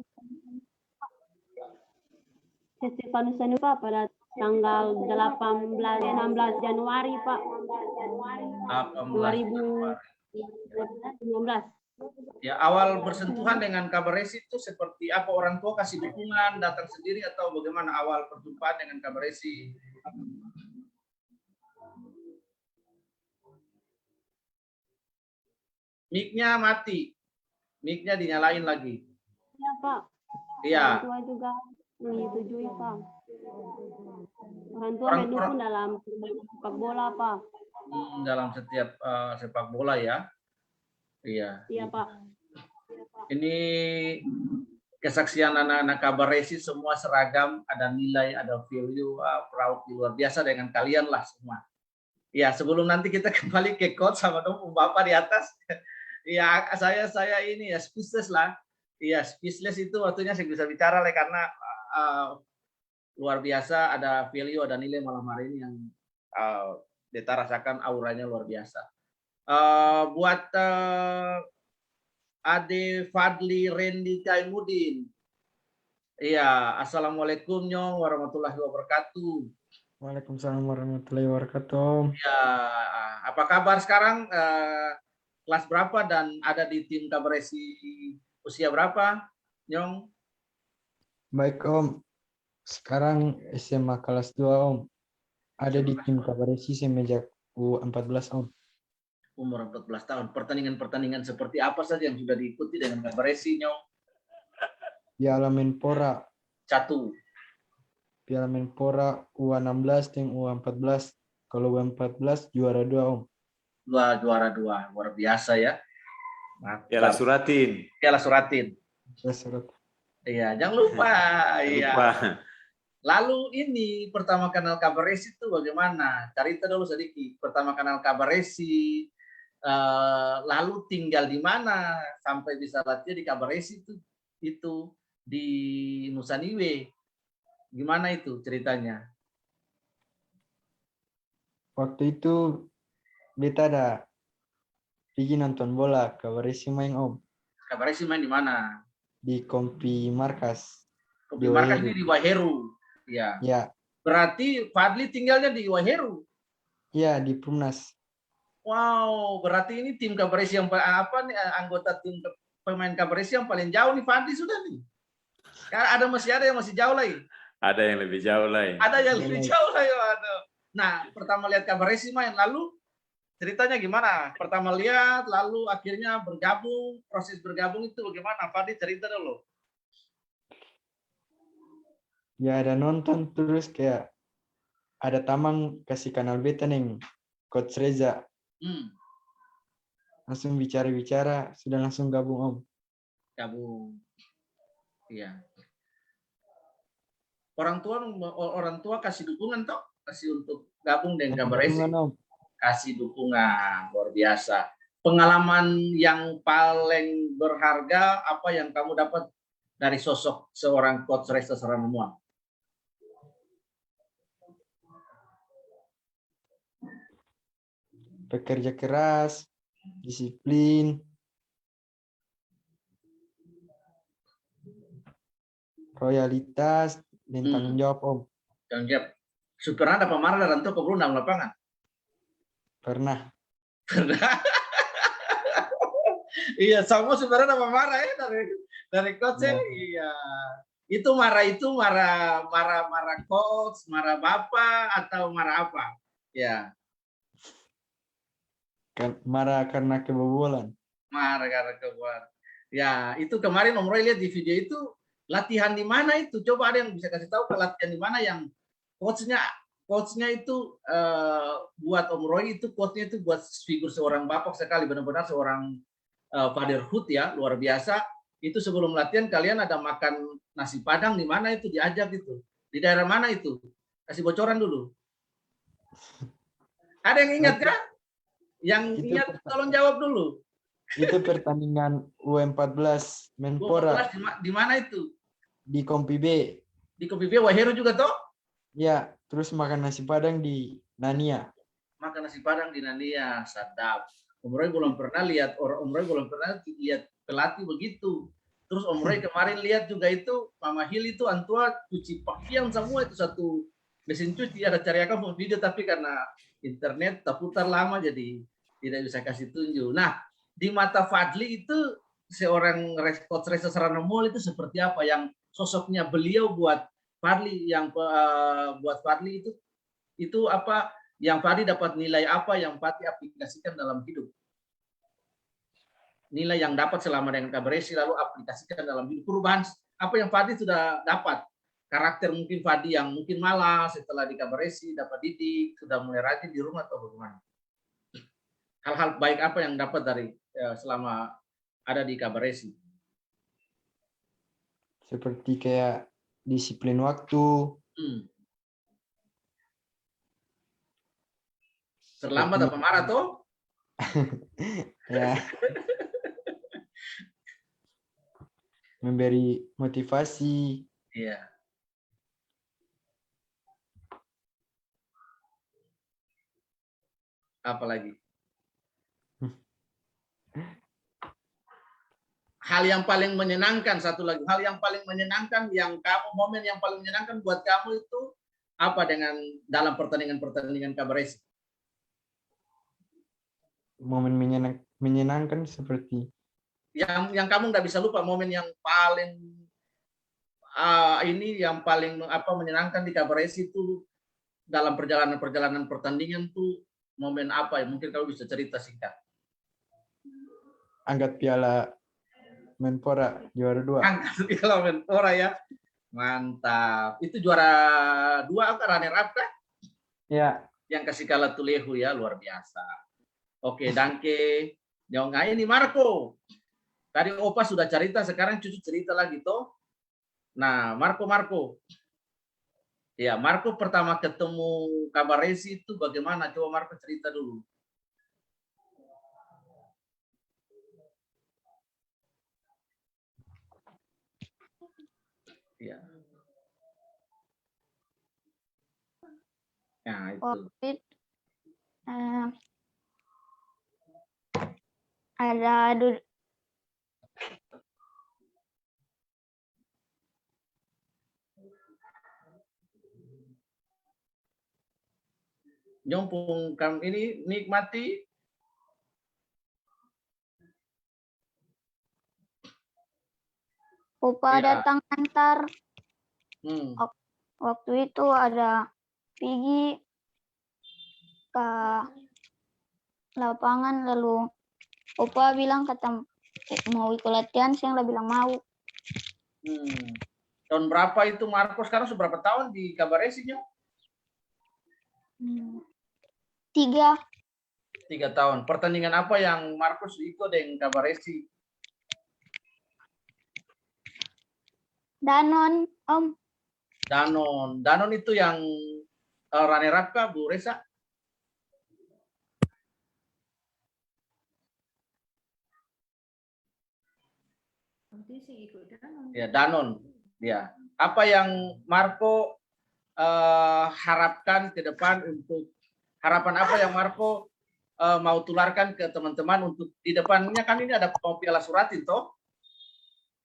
Festival Nusa Nibé pada tanggal 16 Januari, Pak. 18 2019. Ya, awal bersentuhan dengan kabar resi itu seperti apa? Orang tua kasih dukungan, datang sendiri atau bagaimana awal perjumpaan dengan kabar resi? Mic-nya mati. Mic-nya dinyalain lagi. Iya, Pak. Iya. Orang tua juga menyetujui, Pak. Orang tua mendukung dalam sepak bola, Pak. Dalam setiap sepak bola ya. Iya. Iya, Pak. Ini kesaksian anak-anak kabar resi semua seragam, ada nilai, ada value, proud, luar biasa dengan kalian lah semua. Ya, sebelum nanti kita kembali ke coach sama dong Bapak di atas. Ya, saya ini ya speechless lah. Iya, speechless itu waktunya saya bisa bicara lah karena luar biasa, ada value, ada nilai malam hari ini yang Beta rasakan auranya luar biasa. Buat Ade Fadli Rendi Taimudin. Iya, assalamualaikum Nyong warahmatullahi wabarakatuh. Waalaikumsalam warahmatullahi wabarakatuh. Ya, apa kabar sekarang? Kelas berapa dan ada di tim kabar resi usia berapa, Nyong? Baik Om, sekarang SMA kelas 2 Om. Ada di tim kabar resi semenjak U14 Om. Umur 14 tahun. Pertandingan-pertandingan seperti apa saja yang sudah diikuti dengan kabar resi, Nyong? Piala Menpora. 1. Piala Menpora U16 dan U14. Kalau U14 juara 2 Om. Juara 2, luar biasa ya. Piala Suratin. Piala Suratin. Iya, jangan lupa. Iya. Lalu ini pertama kenal kabar resi itu bagaimana? Cerita dulu sedikit. Pertama kenal kabar resi, lalu tinggal di mana sampai bisa latihan di kabar resi itu di Nusa Niwe. Gimana itu ceritanya? Waktu itu Beta ada pergi nonton bola, kabar resi main Om. Kabar resi main di mana? Di Kompi Markas. Kompi Markas ini di Waheru. Ya. Ya. Berarti Fadli tinggalnya di Waheru. Iya, di Perumnas. Wow, berarti ini tim kabar resi yang apa nih, anggota tim pemain kabar resi yang paling jauh nih Fadli sudah nih. Karena masih ada yang masih jauh lagi. Ada yang lebih jauh lagi. Ada yang lebih jauh lagi. Waduh. Nah, pertama lihat kabar resi main, lalu ceritanya gimana? Pertama lihat, lalu akhirnya bergabung, proses bergabung itu bagaimana? Fadli cerita dulu. Ya ada nonton terus kayak ada taman kasih kanal Beta nih, Coach Reza. Langsung bicara-bicara, sudah langsung gabung Om. Gabung. Iya. Orang tua kasih dukungan toh, kasih untuk gabung dengan kabar resi. Kasih dukungan, luar biasa. Pengalaman yang paling berharga apa yang kamu dapat dari sosok seorang Coach Reza Saranuan? Bekerja keras, disiplin, loyalitas, dan tanggung jawab Om. Tanggung jawab. Pernah ada pemarah dan tuh keburu dalam lapangan? Pernah. Iya, semua sebenarnya ada pemarah ya dari coach ya. Iya. Itu marah coach, marah bapak atau marah apa? Ya. Marah karena kebobolan. Marah karena kebobolan. Ya, itu kemarin Om Roy lihat di video itu latihan di mana itu? Coba ada yang bisa kasih tahu latihan di mana yang coachnya itu buat Om Roy itu coachnya itu buat figur seorang bapak sekali, benar-benar seorang fatherhood ya, luar biasa. Itu sebelum latihan kalian ada makan nasi Padang di mana itu diajak itu? Di daerah mana itu? Kasih bocoran dulu. Ada yang ingat kah? Yang ingat tolong jawab dulu. Itu pertandingan U14 Menpora. U14 di mana itu? Di Kompi B. Di Kompi B Waheru juga toh? Ya, terus makan nasi Padang di Nania. Makan nasi Padang di Nania, sadap. Om Roy belum pernah lihat pelatih begitu. Terus Om Roy kemarin lihat juga itu Mama Hil itu Antua cuci pakaian semua itu mesin cuci ada cari kamu video, tapi karena internet terputar lama jadi tidak bisa kasih tunjuk. Nah, di mata Fadli itu seorang Coach Reza Saranomol itu seperti apa yang sosoknya beliau buat Fadli, yang buat Fadli itu apa yang Fadli dapat, nilai apa yang Fadli aplikasikan dalam hidup? Nilai yang dapat selama dengan Kabaresi lalu aplikasikan dalam hidup. Perubahan apa yang Fadli sudah dapat? Karakter mungkin Fadli yang mungkin malas setelah di Kabaresi dapat didik, sudah mulai rajin di rumah atau bagaimana? Hal-hal baik apa yang dapat dari selama ada di Kabaresi? Seperti kayak disiplin waktu. Terlambat apa marah tuh? Ya. Memberi motivasi. Iya. Apalagi? Hal yang paling menyenangkan, satu lagi. Hal yang paling menyenangkan yang kamu, momen yang paling menyenangkan buat kamu itu apa dengan dalam pertandingan-pertandingan Kabaresi? Momen menyenangkan seperti yang kamu nggak bisa lupa, momen yang paling yang paling menyenangkan di Kabaresi itu dalam perjalanan pertandingan tuh momen apa ya? Mungkin kamu bisa cerita singkat. Angkat piala Menpora juara 2. Angkat piala Menpora ya, mantap. Itu juara 2 apa runner up kan? Ya. Yang kasih kalah Tulehu ya, luar biasa. Oke, danke. Yang ini Marco. Tadi Opa sudah cerita, sekarang cucu cerita lagi toh. Nah, Marco. Ya, Marco pertama ketemu Kabaresi itu bagaimana? Coba Marco cerita dulu. Ya. Nah, itu. Ada Nyompong kamu ini nikmati. Opa datang antar. Waktu itu ada Pigi ke lapangan, lalu Opa bilang kata mau ikut latihan, saya nggak bilang mau. Tahun berapa itu Marco? Sekarang seberapa tahun di Kabaresinya? 3 tahun. Pertandingan apa yang Marcos ikut dengan Kabaresi? Danon, Om. Danon itu yang runner up kah, Bu Reza? Ya, Danon. Ya. Apa yang Marco harapkan ke depan, untuk harapan apa yang Marco mau tularkan ke teman-teman untuk di depannya? Kan ini ada Piala Suratin toh?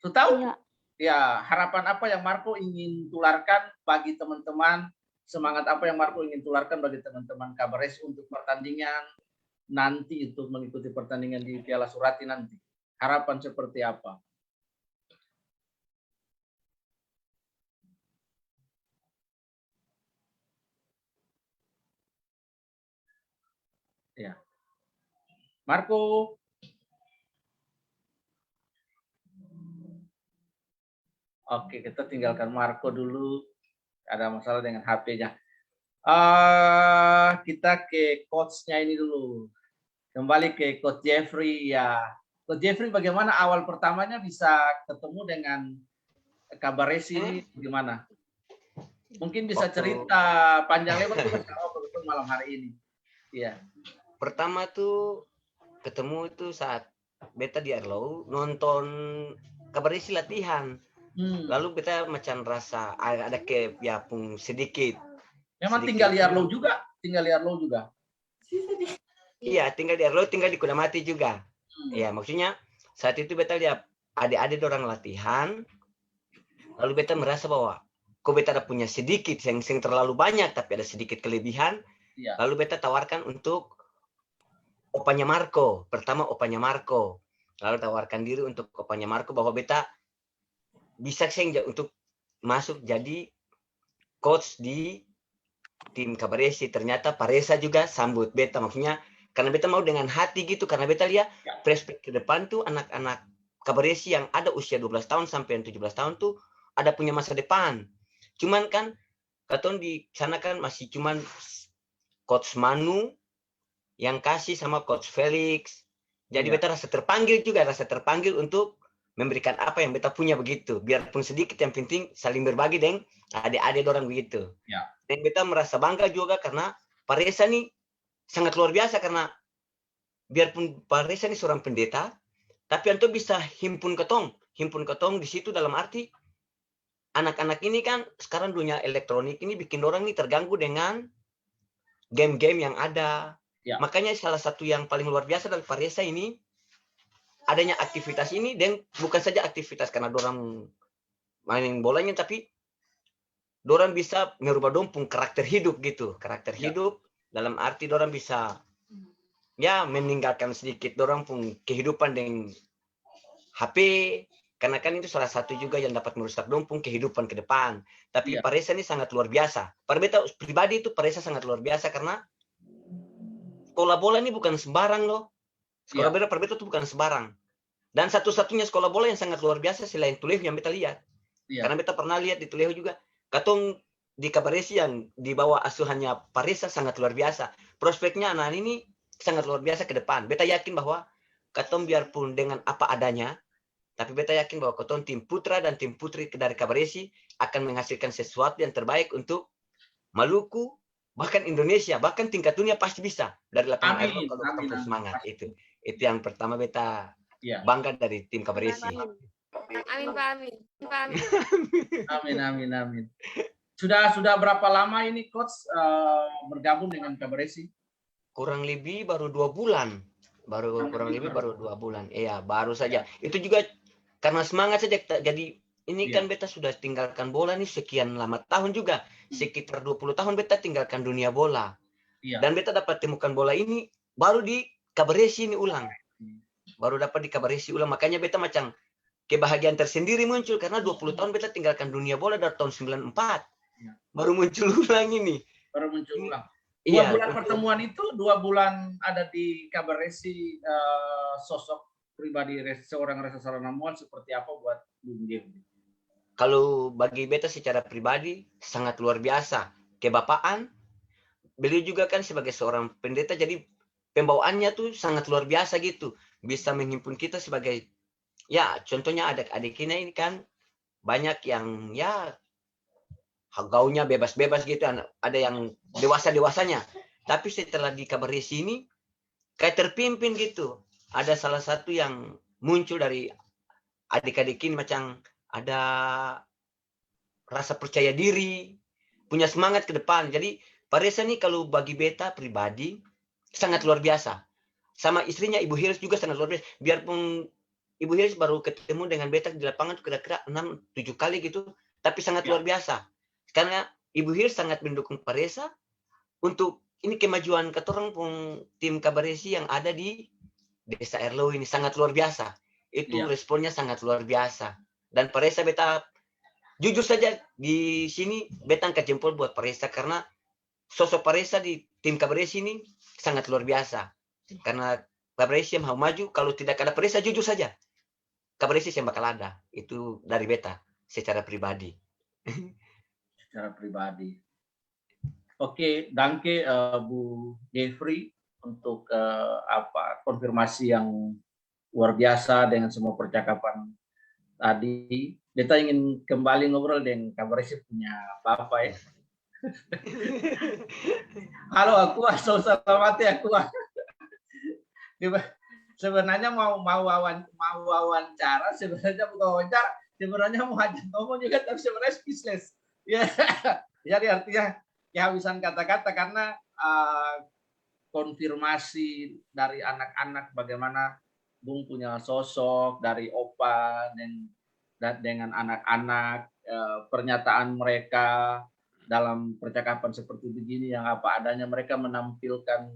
Sudah tahu? Iya. Ya, harapan apa yang Marco ingin tularkan bagi teman-teman? Semangat apa yang Marco ingin tularkan bagi teman-teman Kabaresi untuk pertandingan nanti, untuk mengikuti pertandingan di Piala Surati nanti? Harapan seperti apa? Ya. Marco. Oke, kita tinggalkan Marco dulu. Ada masalah dengan HP-nya. Kita ke coach-nya ini dulu. Kembali ke Coach Jeffrey ya. Coach Jeffrey, bagaimana awal pertamanya bisa ketemu dengan Kabaresi ini? Gimana? Mungkin bisa cerita panjang lebar betul malam hari ini. Iya. Pertama tuh ketemu itu saat beta di Arlo nonton Kabaresi latihan. Lalu beta macam rasa ada kepiapung sedikit. Memang tinggal di Arlo juga? Tinggal di Arlo juga? Iya, tinggal di Arlo, tinggal di Kudamati juga. Iya, maksudnya saat itu beta lihat adik-adik orang latihan, lalu beta merasa bahwa kok beta ada punya sedikit yang terlalu banyak tapi ada sedikit kelebihan. Lalu beta tawarkan untuk opanya Marco. Pertama opanya Marco. Lalu tawarkan diri untuk opanya Marco bahwa beta bisa untuk masuk jadi coach di tim Cabaresi. Ternyata Paresa juga sambut beta, maksudnya karena beta mau dengan hati gitu, karena beta lihat perspektif ke depan tuh anak-anak Cabaresi yang ada usia 12 tahun sampai 17 tahun tuh ada punya masa depan. Cuman kan katong di sana kan masih cuman coach Manu yang kasih sama coach Felix. Jadi beta rasa terpanggil untuk memberikan apa yang beta punya begitu. Biarpun sedikit, yang penting saling berbagi dengan adik-adik orang begitu. Dan beta merasa bangga juga karena Paresa nih sangat luar biasa, karena biarpun Paresa nih seorang pendeta, tapi anto bisa himpun ketong di situ, dalam arti anak-anak ini kan sekarang dunia elektronik ini bikin orang nih terganggu dengan game-game yang ada. Makanya salah satu yang paling luar biasa dari Paresa ini adanya aktivitas ini, dan bukan saja aktivitas karena dorang main bolanya, tapi dorang bisa merubah dompung karakter hidup gitu, hidup dalam arti dorang bisa meninggalkan sedikit dorang pun kehidupan dengan HP, karena kan itu salah satu juga yang dapat merusak dompung kehidupan ke depan. Tapi Paresa ini sangat luar biasa. Pada beta pribadi itu Paresa sangat luar biasa, karena sekolah bola ini bukan sembarang loh. Sekolah bola Paresa itu bukan sembarang. Dan satu-satunya sekolah bola yang sangat luar biasa selain Tulehu yang beta lihat. Karena beta pernah lihat di Tulehu juga. Katong di Cabaresi yang di bawah asuhannya Paresa sangat luar biasa. Prospeknya anak ini sangat luar biasa ke depan. Beta yakin bahwa katong biarpun dengan apa adanya, tapi beta yakin bahwa katong tim putra dan tim putri dari Cabaresi akan menghasilkan sesuatu yang terbaik untuk Maluku, bahkan Indonesia, bahkan tingkat dunia pasti bisa dari lapangan air kalau kita semangat. Itu yang pertama beta bangga dari tim Cabaresi. Amin, Pak Amin. Amin. Sudah berapa lama ini coach bergabung dengan Cabaresi? Kurang lebih baru 2 bulan. Kurang lebih baru 2 bulan. Iya, baru saja. Itu juga karena semangat saja. Jadi ini kan beta sudah tinggalkan bola nih sekian lama tahun juga. Sekitar 20 tahun beta tinggalkan dunia bola. Dan beta dapat temukan bola ini baru di Cabaresi ini ulang. Makanya beta macam kebahagiaan tersendiri muncul karena 20 tahun beta tinggalkan dunia bola dari tahun 94. Baru muncul ulang ini. Dua bulan pertemuan itu 2 bulan ada di Cabaresi, sosok pribadi seorang Reza Salanamuan seperti apa buat Bung Game? Kalau bagi beta secara pribadi sangat luar biasa. Kebapaan, beliau juga kan sebagai seorang pendeta, jadi pembawaannya tuh sangat luar biasa gitu. Bisa menghimpun kita sebagai, contohnya adik-adik ini kan banyak yang gaunya bebas-bebas gitu, ada yang dewasa-dewasanya. Tapi setelah di Cabaresi ini kayak terpimpin gitu. Ada salah satu yang muncul dari adik-adik ini macam ada rasa percaya diri, punya semangat ke depan. Jadi Paresa nih kalau bagi beta pribadi sangat luar biasa. Sama istrinya Ibu Hirs juga sangat luar biasa. Biarpun Ibu Hirs baru ketemu dengan beta di lapangan kira-kira 6-7 kali gitu, tapi sangat luar biasa. Karena Ibu Hirs sangat mendukung Paresa untuk ini kemajuan ketorong pun tim Cabaresi yang ada di Desa Erlo ini sangat luar biasa. Itu responnya sangat luar biasa. Dan Paresa beta jujur saja di sini beta angkat jempol buat Paresa karena sosok Paresa di tim Cabaresi ini sangat luar biasa. Karena Cabaresi yang mau maju, kalau tidak ada Paresa jujur saja Cabaresi yang bakal ada. Itu dari beta secara pribadi. Secara pribadi. Oke, danke Bu Jeffrey untuk konfirmasi yang luar biasa dengan semua percakapan tadi. Beta ingin kembali ngobrol dengan Cabaresi punya Bapak ya. Halo aku, selamat ya aku. Sebenarnya mau wawancara, sebenarnya bukan wawancara, sebenarnya mau ajak ngomong juga, tapi sebenarnya speechless. Ya, jadi artinya kehabisan kata-kata karena konfirmasi dari anak-anak bagaimana Bung punya sosok dari Opa dan dengan anak-anak pernyataan mereka dalam percakapan seperti begini yang apa adanya, mereka menampilkan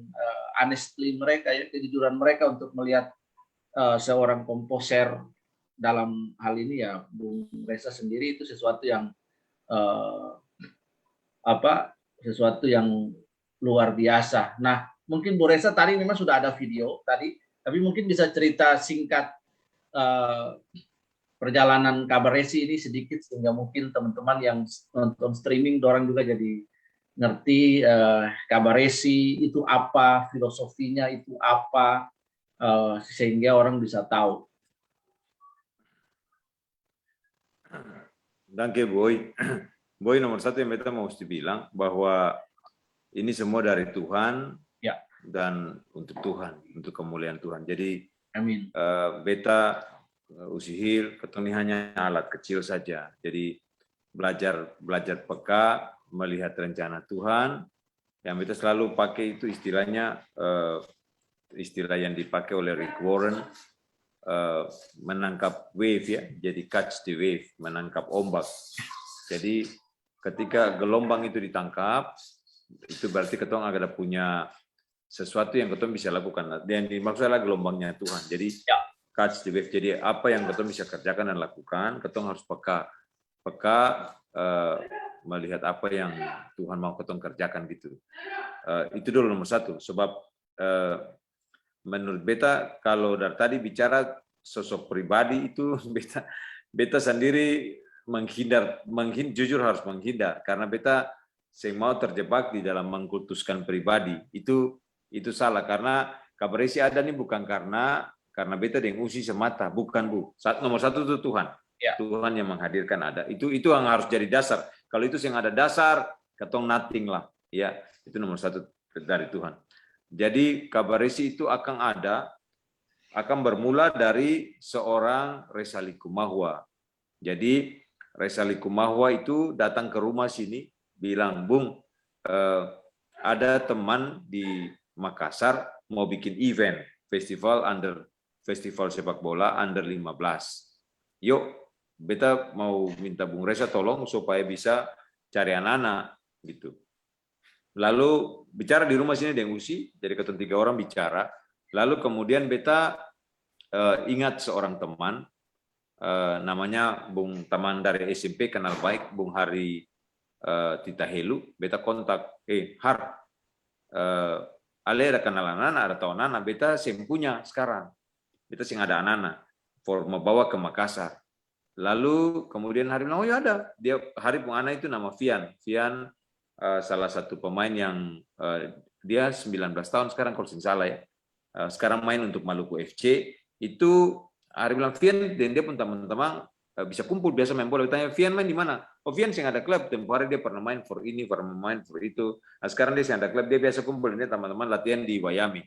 honestly mereka, ya, kejujuran mereka untuk melihat seorang komposer dalam hal ini ya Bung Reza sendiri itu sesuatu yang sesuatu yang luar biasa. Nah, mungkin Bu Reza tadi memang sudah ada video tadi, tapi mungkin bisa cerita singkat perjalanan Kabar Resi ini sedikit sehingga mungkin teman-teman yang nonton streaming dorang juga jadi ngerti Kabar Resi itu apa, filosofinya itu apa, sehingga orang bisa tahu. Danke Boy. Boy, nomor satu yang beta mau bilang bahwa ini semua dari Tuhan ya, dan untuk Tuhan, untuk kemuliaan Tuhan. Jadi amin. Beta Usihil ketemu hanya alat kecil saja. Jadi belajar peka, melihat rencana Tuhan. Yang beta selalu pakai itu istilahnya istilah yang dipakai oleh Rick Warren, menangkap wave, ya, jadi catch the wave, menangkap ombak. Jadi ketika gelombang itu ditangkap, itu berarti ketong ada punya sesuatu yang ketong bisa lakukan. Dan dimaksud adalah gelombangnya Tuhan. Jadi ya, catch the wave. Jadi apa yang ketong bisa kerjakan dan lakukan, ketong harus peka melihat apa yang Tuhan mau ketong kerjakan gitu. Itu dulu nomor satu. Sebab menurut beta kalau dari tadi bicara sosok pribadi itu beta sendiri jujur harus menghindar karena beta saya mau terjebak di dalam mengkultuskan pribadi. Itu salah karena Kabar Resi ada nih bukan karena beta dengan usi semata, bukan Bu. Nomor satu itu Tuhan. Ya. Tuhan yang menghadirkan ada. Itu yang harus jadi dasar. Kalau itu yang ada dasar, ketong nothing lah. Ya, itu nomor satu dari Tuhan. Jadi Kabar Resi itu akan bermula dari seorang Reza Likumahua. Jadi Reza Likumahua itu datang ke rumah sini, bilang, Bung, ada teman di Makassar mau bikin event, festival sepak bola under 15. Yuk, beta mau minta Bung Reza tolong supaya bisa cari anak-anak gitu. Lalu bicara di rumah sini dengan Usi, jadi ketemu 3 orang bicara. Lalu kemudian beta ingat seorang teman, namanya Bung teman dari SMP kenal baik, Bung Hari Tita Helu. Beta kontak, Har, Ale ada kenal anak-anak, ada tahu anak-anak, beta punya sekarang. Beta sing ada anak-anak, mau bawa ke Makassar. Lalu kemudian Hari bilang, oh ya ada. Dia Hari Bung Ana itu nama Fian. Salah satu pemain yang dia 19 tahun sekarang kalau tidak salah ya. Sekarang main untuk Maluku FC. Itu Hari bilang Fian dan dia pun teman-teman bisa kumpul biasa main bola. Tanya Fian main di mana? Oh Fian sing ada klub. Tempoh hari dia pernah main for ini, pernah main for itu. Nah, sekarang dia sing ada klub, dia biasa kumpul ini teman-teman latihan di Wayami.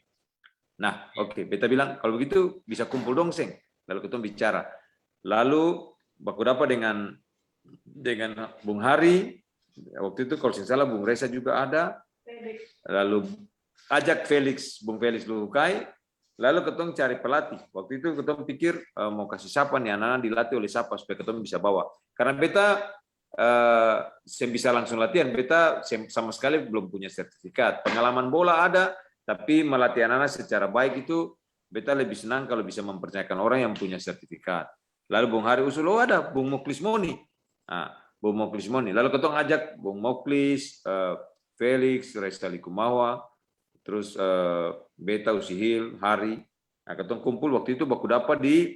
Nah, oke, beta bilang kalau begitu bisa kumpul dong sing. Lalu kita bicara. Lalu baku dapat dengan Bung Hari. Waktu itu kalau tidak salah Bung Reza juga ada. Lalu ajak Bung Felix Luhukai. Lalu ketong cari pelatih. Waktu itu ketong pikir mau kasih siapa nih anak-anak dilatih oleh siapa supaya ketong bisa bawa. Karena beta saya bisa langsung latihan. Beta sama sekali belum punya sertifikat. Pengalaman bola ada, tapi melatih anak-anak secara baik itu beta lebih senang kalau bisa mempercayakan orang yang punya sertifikat. Lalu Bung Hari usul, oh ada Bung Moklis Moni. Nah, Bung Moklis Moni. Lalu ketong ajak Bung Moklis, Felix, Reza Likumahua, terus Beta Usihil, Hari. Nah, ketong kumpul waktu itu baku dapat di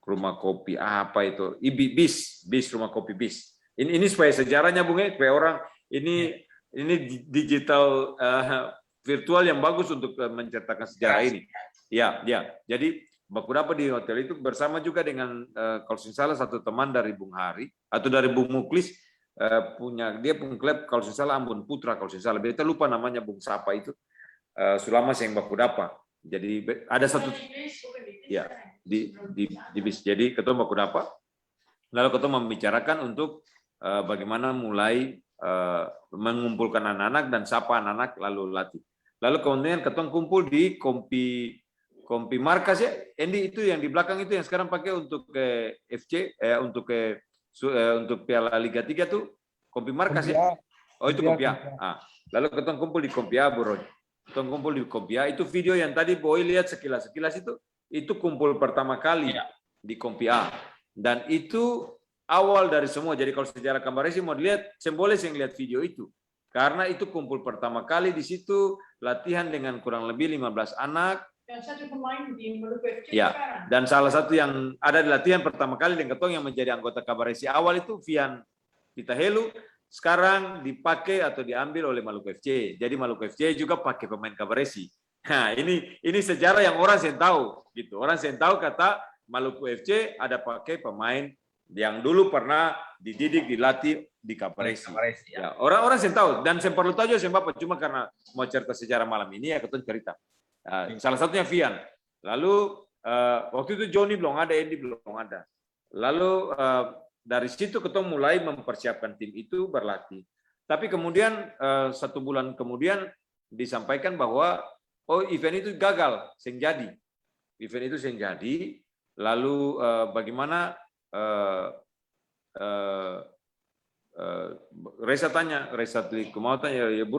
rumah kopi apa itu? Bis rumah kopi bis. Ini supaya sejarahnya Bung, supaya orang ini digital virtual yang bagus untuk menceritakan sejarah ini. Ya. Jadi baku dapat di hotel itu bersama juga dengan kalau salah satu teman dari Bung Hari atau dari Bung Muklis dia punya klub kalau salah Ambon Putra kalau salah. Beta lupa namanya Bung Sapa itu. Selama yang baku dapat. Jadi ada satu ya di bis. Jadi ketemu baku dapat. Lalu ketemu membicarakan untuk bagaimana mulai mengumpulkan anak-anak dan sapa anak-anak lalu latih. Lalu kemudian ketemu kumpul di Kompi markas ya, Endi itu yang di belakang itu yang sekarang pakai untuk FC, untuk Piala Liga 3 tuh, Kompi markas ya. Oh itu Kompi A. Lalu ketemu kumpul di Kompi A, Bro. Ketemu kumpul di Kompi A. Itu video yang tadi Boy lihat sekilas itu kumpul pertama kali di Kompi A. Dan itu awal dari semua. Jadi kalau sejarah Kabaresi mau dilihat, boleh yang lihat video itu. Karena itu kumpul pertama kali di situ, latihan dengan kurang lebih 15 anak. Dan satu pemain di Maluku FC sekarang. Dan salah satu yang ada di latihan pertama kali dengan Ketong yang menjadi anggota Kabaresi awal itu Vian Pitahelu, sekarang dipakai atau diambil oleh Maluku FC. Jadi Maluku FC juga pakai pemain Kabaresi. Nah, ini sejarah yang orang sen tahu gitu. Orang sen tahu kata Maluku FC ada pakai pemain yang dulu pernah dididik, dilatih di Kabaresi. Ya, orang-orang sen tahu dan sen perlu tahu juga sen Bapak, cuma karena mau cerita sejarah malam ini ya Ketong cerita. Salah satunya Vian. Lalu waktu itu Johnny belum ada, Andy belum ada. Lalu dari situ Ketong mulai mempersiapkan tim itu berlatih. Tapi kemudian 1 bulan kemudian disampaikan bahwa event itu gagal, seng jadi. Event itu seng jadi. Lalu bagaimana Reza tanya, Reza mau tanya, ya Bu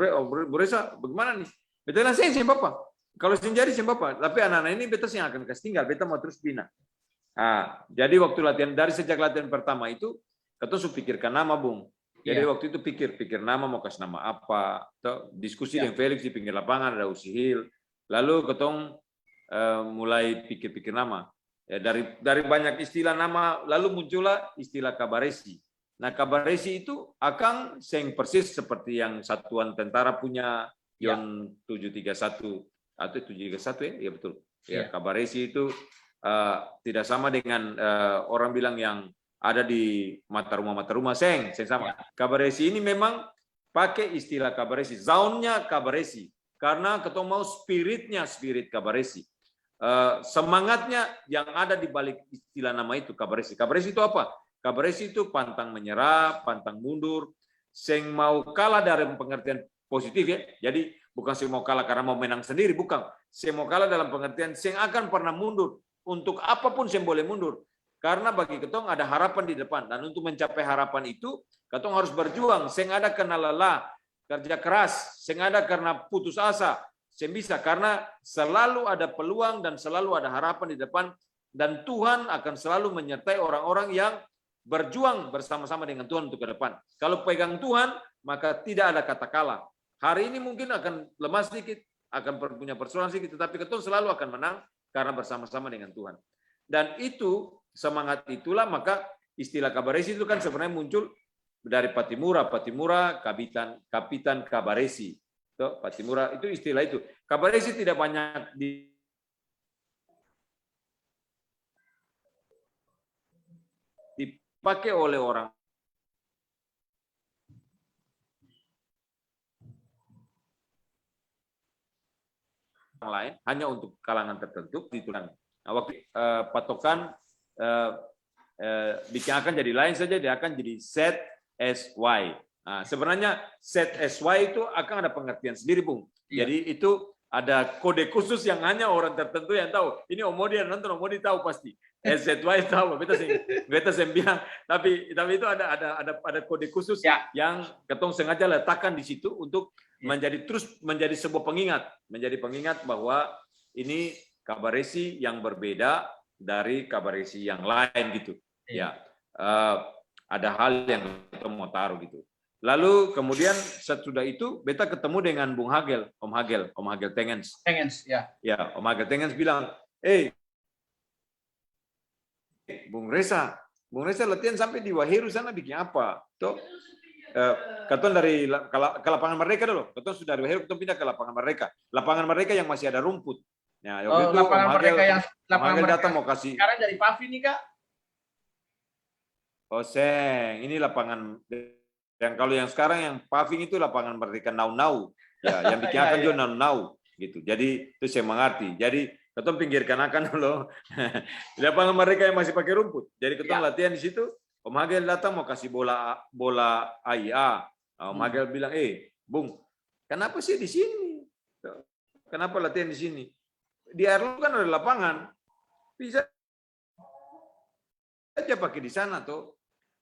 Reza, bagaimana nih? Betul lah sih Bapak. Kalau sendiri sih Bapak, tapi anak-anak ini beta yang akan kasih tinggal, beta mau terus bina. Jadi waktu latihan, dari sejak latihan pertama itu, Ketong sudah pikirkan nama, Bung. Jadi waktu itu pikir nama mau kasih nama apa, diskusi dengan Felix di pinggir lapangan, ada Usihil. Lalu Ketong mulai pikir-pikir nama. Ya, dari banyak istilah nama, lalu muncullah istilah Kabaresi. Nah, Kabaresi itu akan seng persis seperti yang satuan tentara punya Yon 731. Atau 731 ya, ya betul. Ya, Kabaresi itu tidak sama dengan orang bilang yang ada di mata rumah seng sama. Kabaresi ini memang pakai istilah Kabaresi, zone-nya Kabaresi, karena Ketong mau spirit Kabaresi. Semangatnya yang ada di balik istilah nama itu Kabaresi. Kabaresi itu apa? Kabaresi itu pantang menyerah, pantang mundur, seng mau kalah dari pengertian positif ya. Jadi bukan saya mau kalah karena mau menang sendiri, bukan. Saya mau kalah dalam pengertian saya akan pernah mundur. Untuk apapun saya boleh mundur. Karena bagi Ketong ada harapan di depan. Dan untuk mencapai harapan itu, Ketong harus berjuang. Saya ada karena lelah, kerja keras. Saya ada karena putus asa. Saya bisa karena selalu ada peluang dan selalu ada harapan di depan. Dan Tuhan akan selalu menyertai orang-orang yang berjuang bersama-sama dengan Tuhan untuk ke depan. Kalau pegang Tuhan, maka tidak ada kata kalah. Hari ini mungkin akan lemah sedikit, akan punya persoalan sedikit, tetapi Ketong selalu akan menang karena bersama-sama dengan Tuhan. Dan itu, semangat itulah, maka istilah Kabaresi itu kan sebenarnya muncul dari Patimura, Kapitan Kabaresi. Patimura itu istilah itu. Kabaresi tidak banyak dipakai oleh orang lain, hanya untuk kalangan tertentu ditulang. Nah, waktu patokan bikin akan jadi lain saja, dia akan jadi set SY. Nah, sebenarnya set SY itu akan ada pengertian sendiri, Bung. Jadi itu ada kode khusus yang hanya orang tertentu yang tahu. Ini Omodi yang nonton, Omodi tahu pasti. SZY tahu, beta sembilan. Tapi itu ada kode khusus yang Ketong sengaja letakkan di situ untuk menjadi sebuah pengingat bahwa ini Kabaresi yang berbeda dari Kabaresi yang lain gitu. Ya, ada hal yang kita mau taruh gitu. Lalu kemudian sesudah itu beta ketemu dengan Bung Hagel, Om Hagel Tengens. Ya, Om Hagel Tengens bilang, Bung Reza latihan sampai di Waheru sana bikin apa? Tuh. Ketong dari ke lapangan Merdeka dulu. Ketong sudah dari Waheru, ketong pindah ke lapangan Merdeka. Lapangan Merdeka yang masih ada rumput. Nah, waktu itu lapangan Merdeka yang lapangan datang mau kasih. Sekarang dari Pavi nih Kak. Seng, ini lapangan yang kalau yang sekarang yang paving itu lapangan Merdeka Nau-Nau. Ya, yang bikin akan juga Nau-Nau gitu. Jadi itu saya mengerti. Jadi Ketong pinggirkan akan dulu. Lapangan Merdeka yang masih pakai rumput. Jadi Ketong latihan di situ. Om Hagel datang mau kasih bola AIA. Om Hagel bilang, Bung, kenapa sih di sini? Kenapa latihan di sini? di Airlo kan ada lapangan, bisa aja pakai di sana tuh.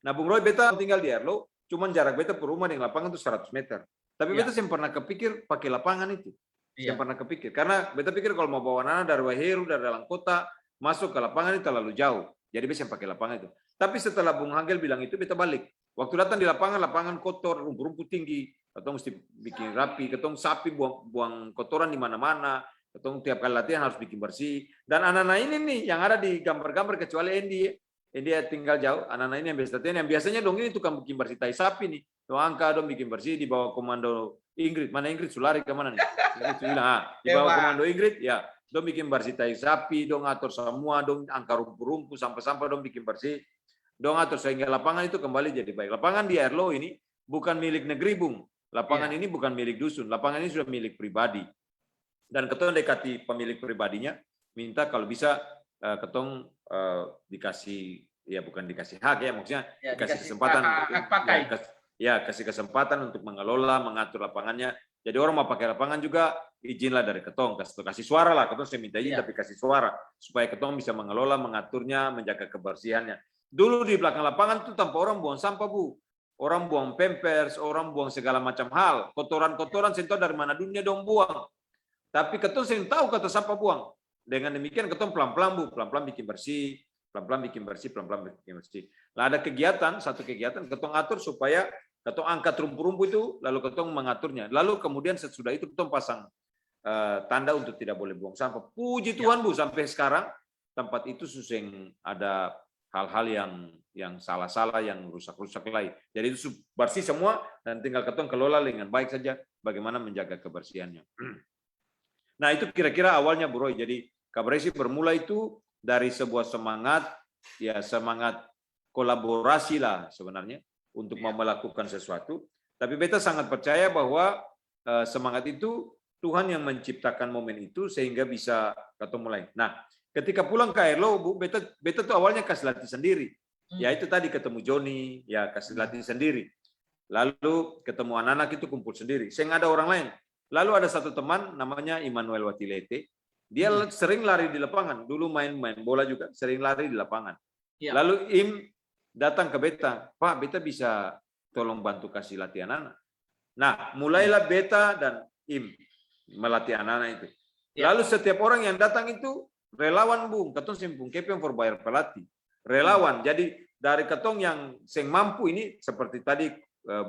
Nah, Bung Roy, beta tinggal di Airlo, cuman jarak beta per rumah dengan lapangan itu 100 meter. Tapi beta saya pernah kepikir pakai lapangan itu. Saya pernah kepikir, karena beta pikir kalau mau bawa anak dari Waheru, dari dalam kota, masuk ke lapangan itu terlalu jauh. Jadi beta pakai lapangan itu. Tapi setelah Bung Hagel bilang itu, beta balik. Waktu datang di lapangan kotor, rumput-rumput tinggi, ketong mesti bikin rapi, ketong sapi buang kotoran di mana-mana, ketong tiap kali latihan harus bikin bersih. Dan anak-anak ini nih yang ada di gambar-gambar kecuali Andy tinggal jauh. Anak-anak ini yang biasa latihan, yang biasanya dong ini tukang bikin bersih tai sapi nih. Dong angka dong bikin bersih di bawah komando Ingrid. Mana Ingrid Sulari kemana nih? Ingrid bilang, di bawah komando Ingrid, ya. Dong bikin bersih tai sapi, dong atur semua, dong angka rumput-rumput, sampah-sampah dong bikin bersih. Dong atur sehingga lapangan itu kembali jadi baik. Lapangan di Airlo ini bukan milik negeri, Bung. Lapangan ini bukan milik dusun. Lapangan ini sudah milik pribadi. Dan ketong dekati pemilik pribadinya, minta kalau bisa ketong dikasih, ya bukan dikasih hak ya, maksudnya dikasih kesempatan. Kasih kesempatan untuk mengelola, mengatur lapangannya. Jadi orang mau pakai lapangan juga izinlah dari ketong, kasih suara lah. Ketong saya minta izin tapi kasih suara supaya ketong bisa mengelola, mengaturnya, menjaga kebersihannya. Dulu di belakang lapangan itu tanpa orang buang sampah, Bu. Orang buang pampers, orang buang segala macam hal. Kotoran-kotoran saya tahu dari mana dunia dong buang. Tapi ketong saya tahu kata sampah buang. Dengan demikian ketong pelan-pelan, Bu. Pelan-pelan bikin bersih, pelan-pelan bikin bersih, pelan-pelan bikin bersih. Nah, ada kegiatan, satu kegiatan ketong atur supaya ketong angkat rumput-rumput itu, lalu ketong mengaturnya. Lalu kemudian sesudah itu ketong pasang tanda untuk tidak boleh buang sampah. Puji Tuhan, Bu, sampai sekarang tempat itu susah ada hal-hal yang salah-salah, yang rusak-rusak lain. Jadi itu bersih semua dan tinggal ketong kelola dengan baik saja bagaimana menjaga kebersihannya. Nah, itu kira-kira awalnya, Bu Roy. Jadi Kabaresi bermula itu dari sebuah semangat, ya semangat kolaborasi lah sebenarnya untuk mau melakukan sesuatu. Tapi beta sangat percaya bahwa semangat itu Tuhan yang menciptakan momen itu sehingga bisa ketemu mulai. Nah, ketika pulang ke Airlo, Bu, beta tuh awalnya kasih latih sendiri. Ya itu tadi ketemu Joni, ya kasih latih sendiri. Lalu ketemu anak-anak itu kumpul sendiri. Saya nggak ada orang lain. Lalu ada satu teman namanya Immanuel Watilete. Dia sering lari di lapangan. Dulu main bola juga, sering lari di lapangan. Lalu Im datang ke beta, Pak, beta bisa tolong bantu kasih latih anak-anak. Nah, mulailah beta dan Im melatih anak-anak itu. Lalu setiap orang yang datang itu relawan, Bung, ketong simpung kepeng for bayar pelatih. Relawan. Jadi dari ketong yang seng mampu ini, seperti tadi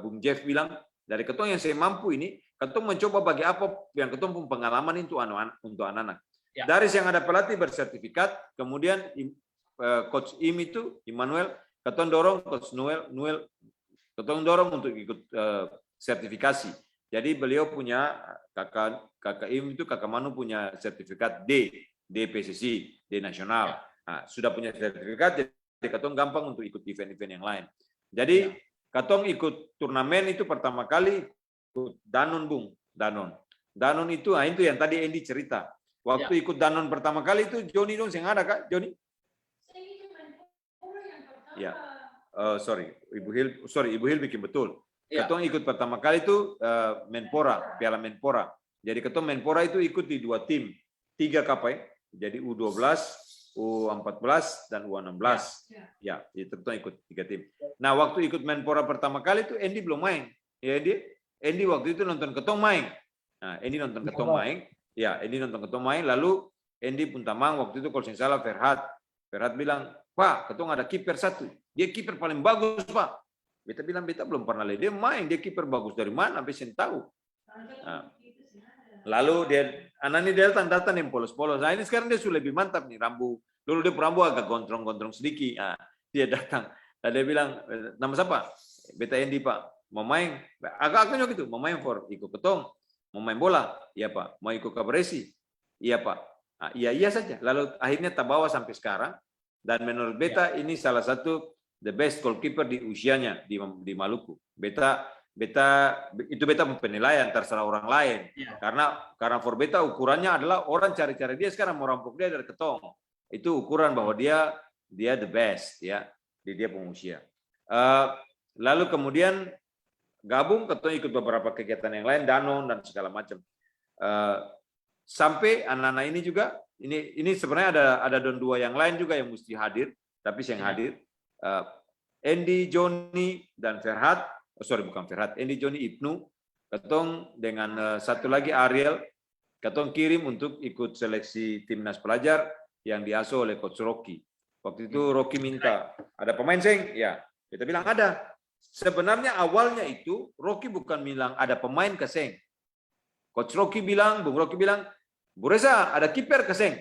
Bung Jeff bilang, dari ketong yang seng mampu ini, ketong mencoba bagi apa yang ketong pun pengalaman itu untuk anak-anak. Dari yang ada pelatih bersertifikat, kemudian Coach Im itu, Immanuel, ketong dorong Coach Noel, ketong dorong untuk ikut sertifikasi. Jadi beliau punya kakak Im itu, kakak Manu punya sertifikat D PSSI, D nasional. Nah, sudah punya sertifikat, jadi ketong gampang untuk ikut event-event yang lain. Jadi ketong ikut turnamen itu pertama kali ikut Danon, Bung. Danon itu, itu yang tadi Andy cerita. Waktu ikut Danon pertama kali itu Joni dong yang ada, Kak? Joni? Ya. Ibu Hil bikin betul. Ketong ikut pertama kali itu Menpora, Piala Menpora. Jadi ketong Menpora itu ikut di 2 tim, 3 KP. Jadi U12, U14 dan U16. Ya, itu ketong ikut 3 tim. Nah, waktu ikut Menpora pertama kali itu Andy belum main. Ya, Andy waktu itu nonton ketong main. Nah, Andy nonton ketong main. Ya, Andy nonton ketong main. Lalu Andy pun tamang waktu itu kalau saya salah Ferhat bilang, Pak, ketong ada kiper satu. Dia kiper paling bagus, Pak. Beta bilang, beta belum pernah lihat dia main. Dia kiper bagus dari mana? Sampai saya tahu. Nah, lalu anak ini dia datang yang polos-polos. Nah, ini sekarang dia sudah lebih mantap nih rambu. Dulu dia rambu agak gondrong-gondrong sedikit. Nah, dia datang. Lalu dia bilang, nama siapa? Beta Andy, Pak. Mau main? Agak-agaknya gitu. Mau main ikut ketong. Mau main bola? Iya, Pak. Mau ikut Kabaresi? Iya, Pak. Nah, iya saja. Lalu akhirnya terbawa sampai sekarang. Dan menurut beta ini salah satu the best goalkeeper di usianya di Maluku. Beta penilaian terserah orang lain. Karena for beta ukurannya adalah orang cari-cari dia sekarang mau rampok dia dari ketong. Itu ukuran bahwa dia the best ya di dia pengusia. Lalu kemudian gabung ketong ikut beberapa kegiatan yang lain, Danon dan segala macam. sampai anak-anak ini juga ini sebenarnya ada don dua yang lain juga yang mesti hadir, tapi yang hadir Andy, Johnny dan Ferhat, bukan Ferhat, Andy, Johnny, Ibnu, ketong dengan satu lagi Ariel, ketong kirim untuk ikut seleksi timnas pelajar yang diasuh oleh Coach Rocky. Waktu itu Rocky minta, ada pemain Seng? Ya, kita bilang ada. Sebenarnya awalnya itu Rocky bukan bilang ada pemain ke Seng. Coach Rocky bilang, Bung Rocky bilang, Bu Reza, ada kiper ke Seng?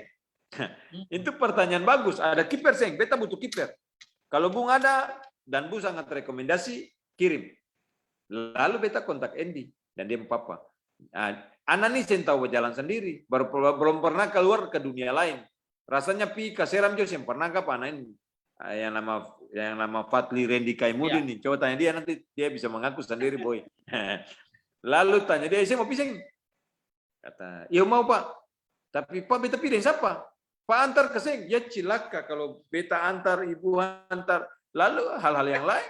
Itu pertanyaan bagus, ada kiper Seng, beta butuh kiper. Kalau Bung ada dan Bung sangat rekomendasi, kirim. Lalu beta kontak Andy dan dia papa. Nah, anak ini saya tahu berjalan sendiri, belum pernah keluar ke dunia lain. Rasanya pi kaseram jo yang pernah ke anak ini yang nama Fatli Randy Kaimudin nih. Coba tanya dia, nanti dia bisa mengaku sendiri, boy. Lalu tanya dia, saya mau pisang. Kata, iya mau Pak. Tapi Pak beta pilih siapa? Pak antar ke Seng. Ya cilaka kalau beta antar, ibu antar. Lalu hal-hal yang lain.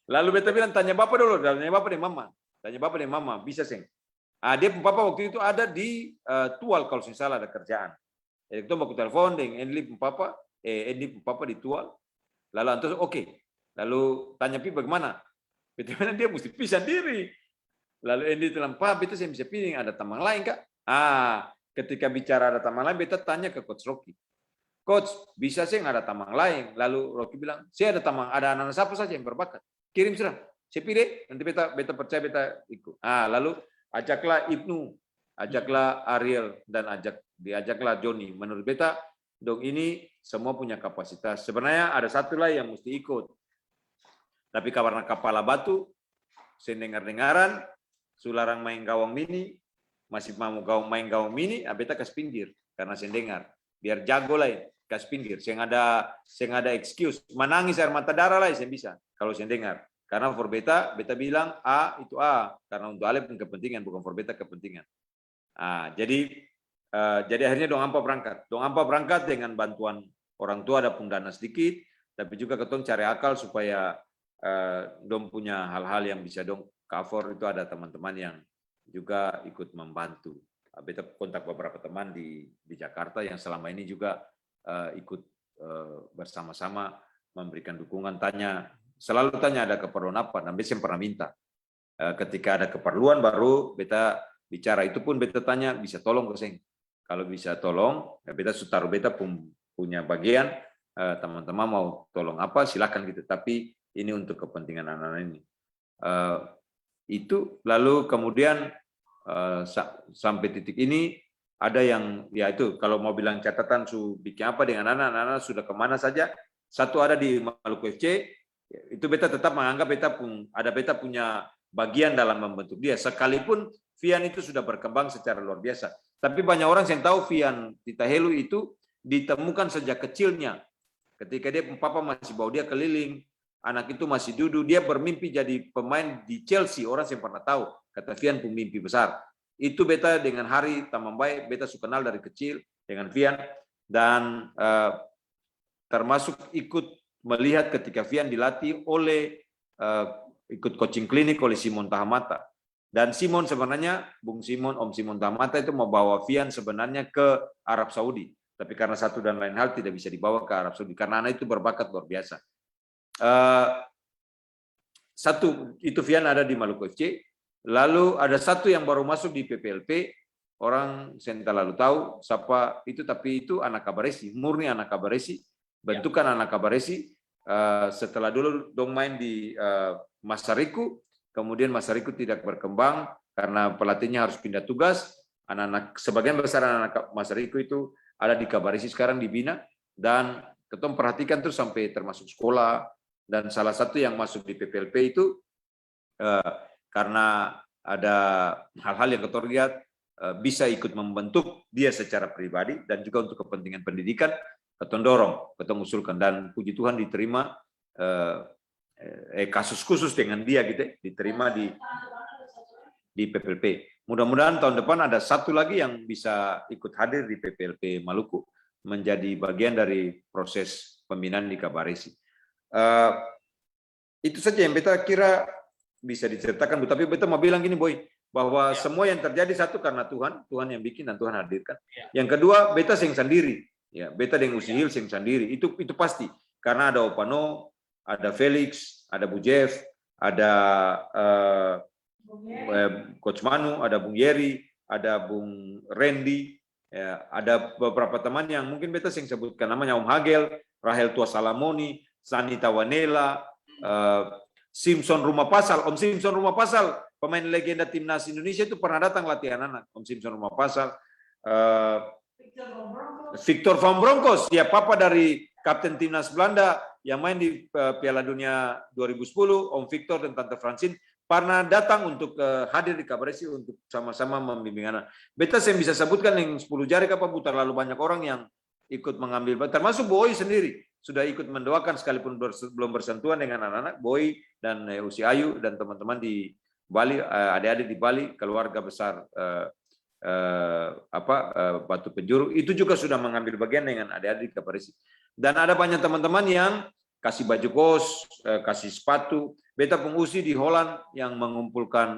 Lalu beta bilang, tanya Bapak dulu. Tanya Bapak dan Mama. Tanya Bapak dan Mama, bisa Seng. Dia Bapak waktu itu ada di Tual kalau saya salah ada kerjaan. Jadi itu mau telepon dengan Andy Papa, di Tual. Lalu antus oke. Lalu tanya Pi bagaimana? Beta bilang dia mesti pisah diri. Lalu Andy bilang, Pak, beta saya bisa pilih ada teman lain Kak? Ketika bicara ada taman lain, beta tanya ke Coach Rocky. Coach, bisa sih nggak ada taman lain? Lalu Rocky bilang, saya ada anak-anak siapa saja yang berbakat. Kirim sudah. Saya pilih, nanti beta percaya beta ikut. Lalu ajaklah Ibnu, ajaklah Ariel, dan diajaklah Johnny. Menurut beta, dong ini semua punya kapasitas. Sebenarnya ada satu lagi yang mesti ikut. Tapi karena kepala batu, saya dengar-dengaran, Sularang main gawang mini, masih mau main gawang mini, beta kasih pinggir karena saya dengar biar jago lah kasih pinggir. Saya ada excuse menangis air mata darah lah saya bisa kalau saya dengar karena for beta bilang itu karena untuk Ale pun kepentingan bukan for beta kepentingan. Jadi akhirnya dong Ampa berangkat dengan bantuan orang tua ada pun dana sedikit tapi juga ketong cari akal supaya dong punya hal-hal yang bisa dong cover. Itu ada teman-teman yang juga ikut membantu. Beta kontak beberapa teman di Jakarta yang selama ini juga ikut bersama-sama memberikan dukungan. Selalu tanya ada keperluan apa, dan beta pernah minta. Ketika ada keperluan baru beta bicara, itu pun beta tanya bisa tolong ke Seng. Kalau bisa tolong, beta taruh beta punya bagian. Teman-teman mau tolong apa silakan gitu. Tapi ini untuk kepentingan anak-anak ini. Itu lalu kemudian sampai titik ini ada yang ya itu kalau mau bilang catatan bikin apa dengan anak-anak sudah kemana saja. Satu ada di Maluku FC, itu beta tetap menganggap beta punya bagian dalam membentuk dia, sekalipun Vian itu sudah berkembang secara luar biasa. Tapi banyak orang yang tahu Vian Titahelu itu ditemukan sejak kecilnya, ketika dia papa masih bawa dia keliling. Anak itu masih duduk, dia bermimpi jadi pemain di Chelsea, orang yang pernah tahu, kata Vian pemimpi besar. Itu beta dengan Hari Taman Baik, beta suka kenal dari kecil dengan Vian, dan termasuk ikut melihat ketika Vian dilatih ikut coaching klinik oleh Simon Tahamata. Dan Simon sebenarnya, Om Simon Tahamata itu mau bawa Vian sebenarnya ke Arab Saudi. Tapi karena satu dan lain hal tidak bisa dibawa ke Arab Saudi, karena anak itu berbakat luar biasa. Satu itu Vian ada di Maluku FC, lalu ada satu yang baru masuk di PPLP, orang saya lalu tahu siapa itu, tapi itu anak Kabaresi, murni anak Kabaresi, bentukan anak Kabaresi. Setelah dulu dong main di Masariku, kemudian Masariku tidak berkembang karena pelatihnya harus pindah tugas. Sebagian besar anak Masariku itu ada di Kabaresi sekarang dibina, dan ketemu perhatikan terus sampai termasuk sekolah. Dan salah satu yang masuk di PPLP itu karena ada hal-hal yang ketong lihat bisa ikut membentuk dia secara pribadi dan juga untuk kepentingan pendidikan, ketong dorong, ketong usulkan, dan puji Tuhan diterima kasus khusus dengan dia gitu, diterima di PPLP. Mudah-mudahan tahun depan ada satu lagi yang bisa ikut hadir di PPLP Maluku menjadi bagian dari proses pembinaan di Kabaresi. Itu saja yang beta kira bisa diceritakan, tapi beta mau bilang gini, Boy, bahwa semua yang terjadi satu karena Tuhan yang bikin dan Tuhan hadirkan. Yang kedua, beta sing sendiri, ya beta dengan Usihil sing sendiri, itu pasti karena ada Opano, ada Felix, ada Bu Jeff, ada Coach Manu, ada Bung Yeri, ada Bung Randy, ya, ada beberapa teman yang mungkin beta sing sebutkan namanya Om Hagel, Rahel Tua Salamoni, Sanita Wanela, Simpson Rumah Pasal, Om Simpson Rumah Pasal, pemain legenda timnas Indonesia itu pernah datang latihan anak, Om Simpson Rumah Pasal, Victor Van Bronckhorst, ya papa dari kapten timnas Belanda yang main di Piala Dunia 2010, Om Victor dan Tante Francine pernah datang untuk hadir di Kabaresi untuk sama-sama membimbing anak. Beta saya bisa sebutkan yang 10 jari apa Bu, terlalu banyak orang yang ikut mengambil, termasuk Boy sendiri sudah ikut mendoakan sekalipun belum bersentuhan dengan anak-anak. Boy dan Usi Ayu dan teman-teman di Bali, adik-adik di Bali, keluarga besar Batu Penjuru itu juga sudah mengambil bagian dengan adik-adik di Kabaresi. Dan ada banyak teman-teman yang kasih baju kos, kasih sepatu. Beta pengusi di Holland yang mengumpulkan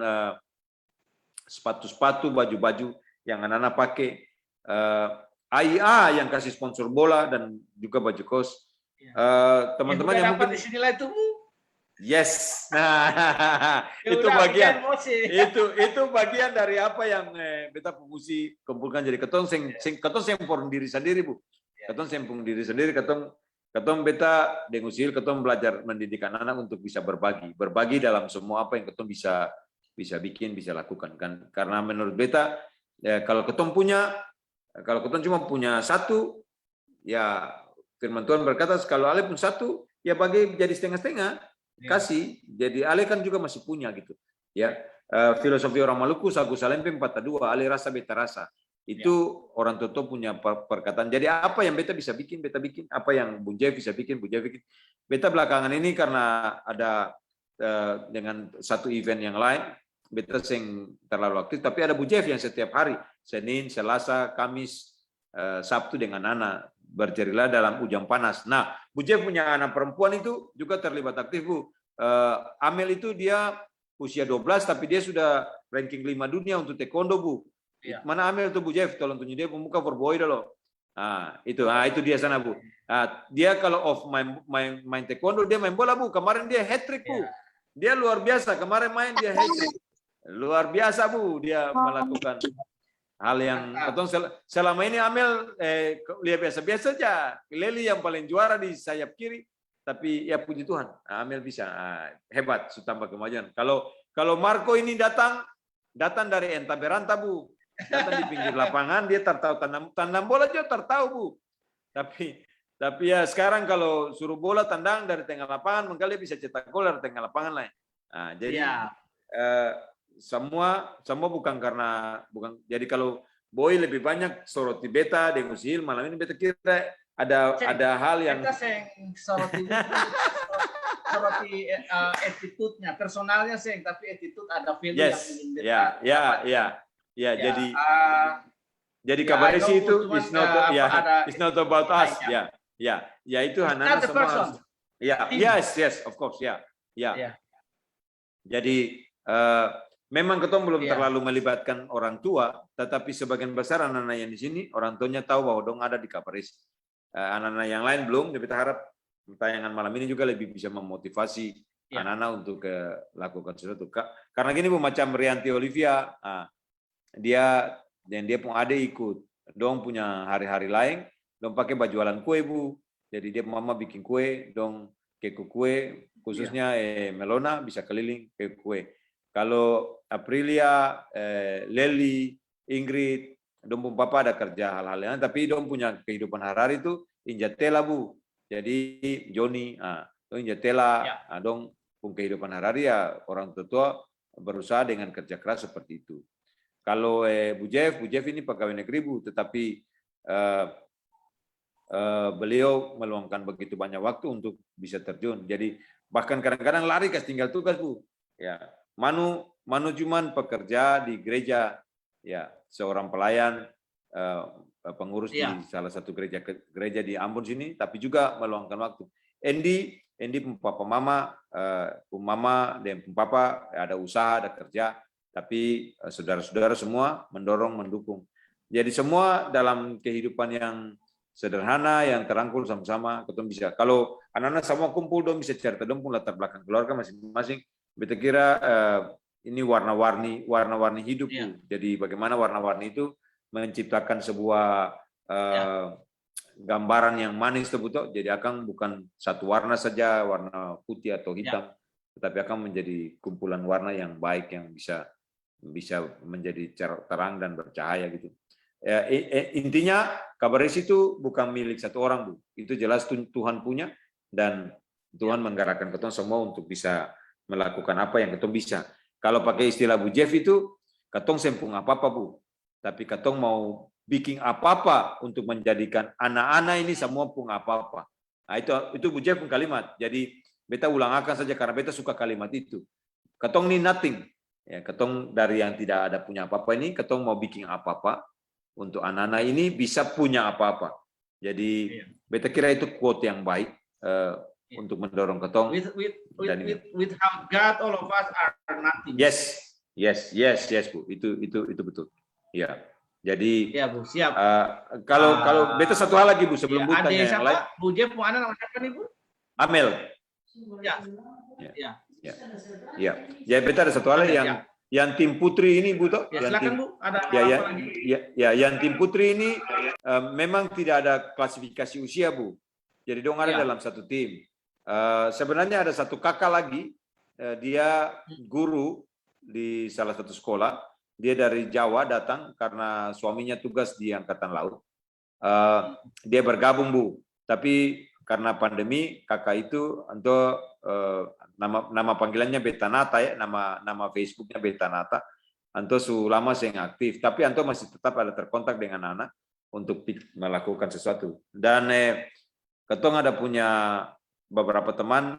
sepatu-sepatu, baju-baju yang anak-anak pakai. AIA yang kasih sponsor bola dan juga baju kos. Teman-teman yang mungkin di sinilah itu Bu. Yes, nah itu bagian itu bagian dari apa yang beta pengusi kumpulkan jadi ketong sempurna diri sendiri Bu, ketong sempurna diri sendiri, ketong beta dengan Usihil ketong belajar mendidik anak untuk bisa berbagi dalam semua apa yang ketong bisa bikin, bisa lakukan kan, karena menurut beta ya, kalau ketong cuma punya satu, ya firman Tuhan berkata kalau Ale pun satu ya bagi jadi setengah-setengah kasih, jadi Ale kan juga masih punya gitu ya. Filosofi orang Maluku sagu salempe 4-2, Ale rasa beta rasa itu orang tua punya perkataan. Jadi apa yang beta bisa bikin beta bikin, apa yang Bung Jeff bisa bikin Bung Jeff bikin. Beta belakangan ini karena ada dengan satu event yang lain beta sing terlalu aktif, tapi ada Bu Jeff yang setiap hari Senin, Selasa, Kamis, Sabtu dengan anak berjerilah dalam hujan panas. Nah, Bu Jeff punya anak perempuan itu juga terlibat aktif Bu. Amel itu dia usia 12 tapi dia sudah ranking 5 dunia untuk taekwondo Bu. Mana Amel tuh Bu Jeff? Tolong tunjuk dia pembuka for boy dah loh. Itu dia sana Bu. Dia kalau main taekwondo dia main bola Bu. Kemarin dia hat trick Bu. Dia luar biasa. Kemarin main dia hat trick. Luar biasa Bu, dia melakukan hal yang selama ini Amel lihat biasa-biasa saja. Leli yang paling juara di sayap kiri, tapi ya puji Tuhan, Amel bisa hebat, tambah kemajuan. Kalau Marco ini datang dari Entaberanta Bu, datang di pinggir lapangan dia tertahu tandang bola juga tertahu Bu. Tapi ya sekarang kalau suruh bola tandang dari tengah lapangan, mungkin dia bisa cetak gol dari tengah lapangan lain. Jadi semua bukan jadi kalau Boy lebih banyak soroti beta dengan Usihil, malam ini beta kira ada hal yang beta soroti attitude-nya, personalnya tapi attitude ada value yang ingin beta jadi Kabaresi itu is not about us itu Hanana semua yes of course jadi memang ketong belum terlalu melibatkan orang tua, tetapi sebagian besar anak-anak yang di sini orang tuanya tahu bahwa dong ada di Kabaresi. Anak-anak yang lain belum, kita harap tayangan malam ini juga lebih bisa memotivasi anak-anak untuk lakukan sesuatu. Karena gini Bu, macam Rianti Olivia, dia pun ada ikut, dong punya hari-hari lain, dong pakai baju jualan kue Bu. Jadi dia mama bikin kue, dong keku kue, khususnya Melona bisa keliling ke kue. Kalau Aprilia, Leli, Ingrid, dong pun papa ada kerja hal-hal yang, tapi dong punya kehidupan hari-hari itu injatela Bu. Jadi Joni, dong injatela, dong pun kehidupan hari-hari ya orang tua berusaha dengan kerja keras seperti itu. Kalau Bu Jeff ini pegawai negeri Bu, tetapi beliau meluangkan begitu banyak waktu untuk bisa terjun. Jadi bahkan kadang-kadang lari ke tinggal tugas Bu. Ya. Manu cuman pekerja di gereja, ya seorang pelayan pengurus di salah satu gereja di Ambon sini, tapi juga meluangkan waktu. Andy papa mama dan papa ada usaha, ada kerja, tapi saudara-saudara semua mendorong, mendukung. Jadi semua dalam kehidupan yang sederhana, yang terangkul sama-sama, ketemu bisa. Kalau anak-anak semua kumpul, dong bisa cerita dong pun latar belakang keluarga masing-masing. Beta kira ini warna-warni hidup. Jadi bagaimana warna-warni itu menciptakan sebuah gambaran yang manis betul. Jadi akan bukan satu warna saja, warna putih atau hitam, tetapi akan menjadi kumpulan warna yang baik yang bisa menjadi terang dan bercahaya gitu. Intinya kabar isi itu bukan milik satu orang, Bu. Itu jelas Tuhan punya, dan Tuhan menggerakkan ketong semua untuk bisa melakukan apa yang ketong bisa. Kalau pakai istilah Bu Jeff itu, ketong sempung apa-apa, Bu. Tapi ketong mau bikin apa-apa untuk menjadikan anak-anak ini semua pun apa-apa. Nah, itu Bu Jeff pun kalimat. Jadi beta ulangakan saja karena beta suka kalimat itu. Ketong ini nothing. Ya, ketong dari yang tidak ada punya apa-apa ini, ketong mau bikin apa-apa untuk anak-anak ini bisa punya apa-apa. Jadi beta kira itu quote yang baik untuk mendorong ketong. With how God, all of us are nothing. Yes, Bu. Itu betul. Ya. Jadi ya, Bu, siap. Kalau beta satu hal lagi, Bu, sebelum Bu tanya yang lain. Bu Jeff, mau anak siapa nih, Bu? Amel. Ya, beta ada satu hal yang tim putri ini, Bu, toh. Ya, silakan, Bu. Ada apa lagi? Yang tim putri ini memang tidak ada klasifikasi usia, Bu. Jadi dong ada dalam satu tim. Sebenarnya ada satu kakak lagi, dia guru di salah satu sekolah. Dia dari Jawa datang karena suaminya tugas di Angkatan Laut. Dia bergabung, Bu. Tapi karena pandemi, kakak itu untuk nama panggilannya Betanata ya, nama Facebooknya Betanata. Anto lama saya aktif, tapi Anto masih tetap ada terkontak dengan anak untuk melakukan sesuatu. Dan ketong ada punya beberapa teman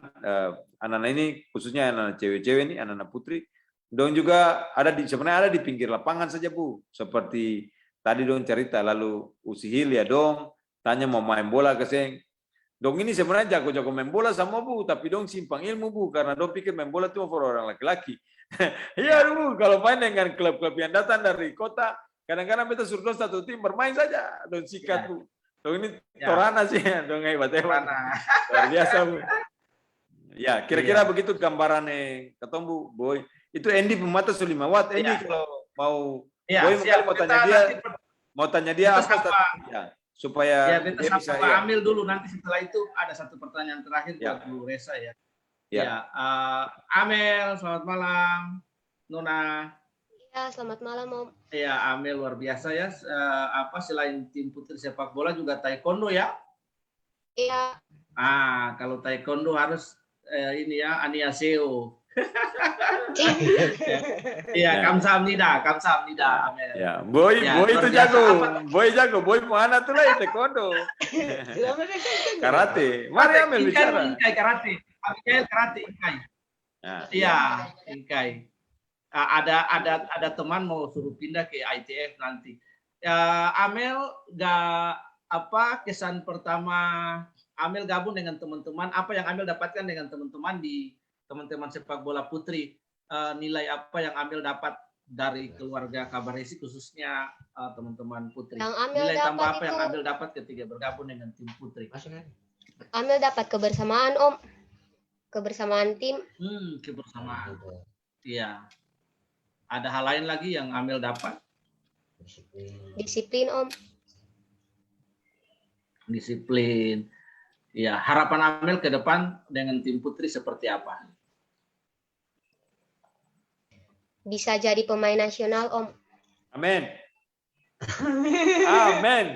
anak-anak ini, khususnya anak cewek-cewek ini, anak-anak putri. Dong juga sebenarnya ada di pinggir lapangan saja, Bu. Seperti tadi dong cerita, lalu usihil ya dong, tanya mau main bola ke seng. Dong ini sebenarnya jago-jago main bola sama, Bu, tapi dong simpang ilmu, Bu, karena dong pikir main bola itu for orang laki-laki. Iya, Bu, kalau main dengan klub-klub yang datang dari kota, kadang-kadang kita suruh satu tim bermain saja, dong sikat, Bu. Dong ini Torana sih, dong hebat-hebat. Luar biasa, Bu. Ya, kira-kira begitu gambarannya, ketemu, Bu, Boy. Itu Andy pemata 5 watt. Andy kalau mau Boy mau tanya dia apa ya, supaya dia bisa ambil dulu, nanti setelah itu ada satu pertanyaan terakhir buat Bu Resa ya. Amel, selamat malam. Nona. Ya, selamat malam, Om. Iya, Amel luar biasa ya. Selain tim putri sepak bola juga taekwondo ya? Iya. Kalau taekwondo harus ini ya, Annyeonghaseyo. Iya, kamsahamnida, Amel. Ya, Boy itu jago. Boy mana tuh lah taekwondo. Karate. Mari Amel bicara. Inkai karate. Abigail karate Inkai. Iya, Inkai. Ada teman mau suruh pindah ke ITF nanti. Amel kesan pertama Amel gabung dengan teman-teman, apa yang Amel dapatkan dengan teman-teman di teman-teman sepak bola putri, nilai apa yang Amel dapat dari keluarga Kabar Resi, khususnya teman-teman putri? Nilai tambah apa yang Amel dapat ketika bergabung dengan tim putri? Amel dapat kebersamaan, Om. Kebersamaan tim. Kebersamaan. Iya. Ada hal lain lagi yang Amel dapat? Disiplin, Om. Disiplin. Ya, harapan Amel ke depan dengan tim putri seperti apa? Bisa jadi pemain nasional, Om. Amin. Amin.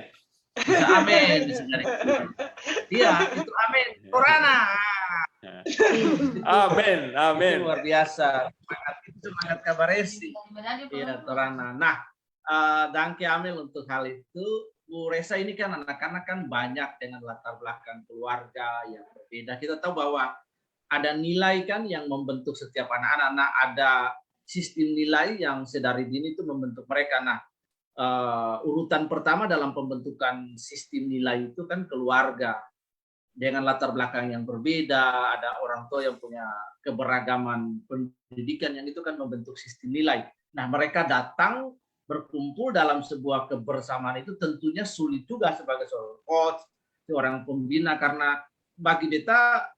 Amin. Iya, itu amin. Torana. Amin. Luar biasa. Semangat Kabar Resi. Iya, Torana. Nah, danke Amel untuk hal itu. Bu Resa ini kan anak-anak kan banyak dengan latar belakang keluarga yang berbeda. Kita tahu bahwa ada nilai kan yang membentuk setiap anak-anak. Ada sistem nilai yang sedari dini itu membentuk mereka. Nah, urutan pertama dalam pembentukan sistem nilai itu kan keluarga. Dengan latar belakang yang berbeda, ada orang tua yang punya keberagaman pendidikan yang itu kan membentuk sistem nilai. Nah, mereka datang berkumpul dalam sebuah kebersamaan itu tentunya sulit juga sebagai seorang coach, seorang pembina, karena bagi beta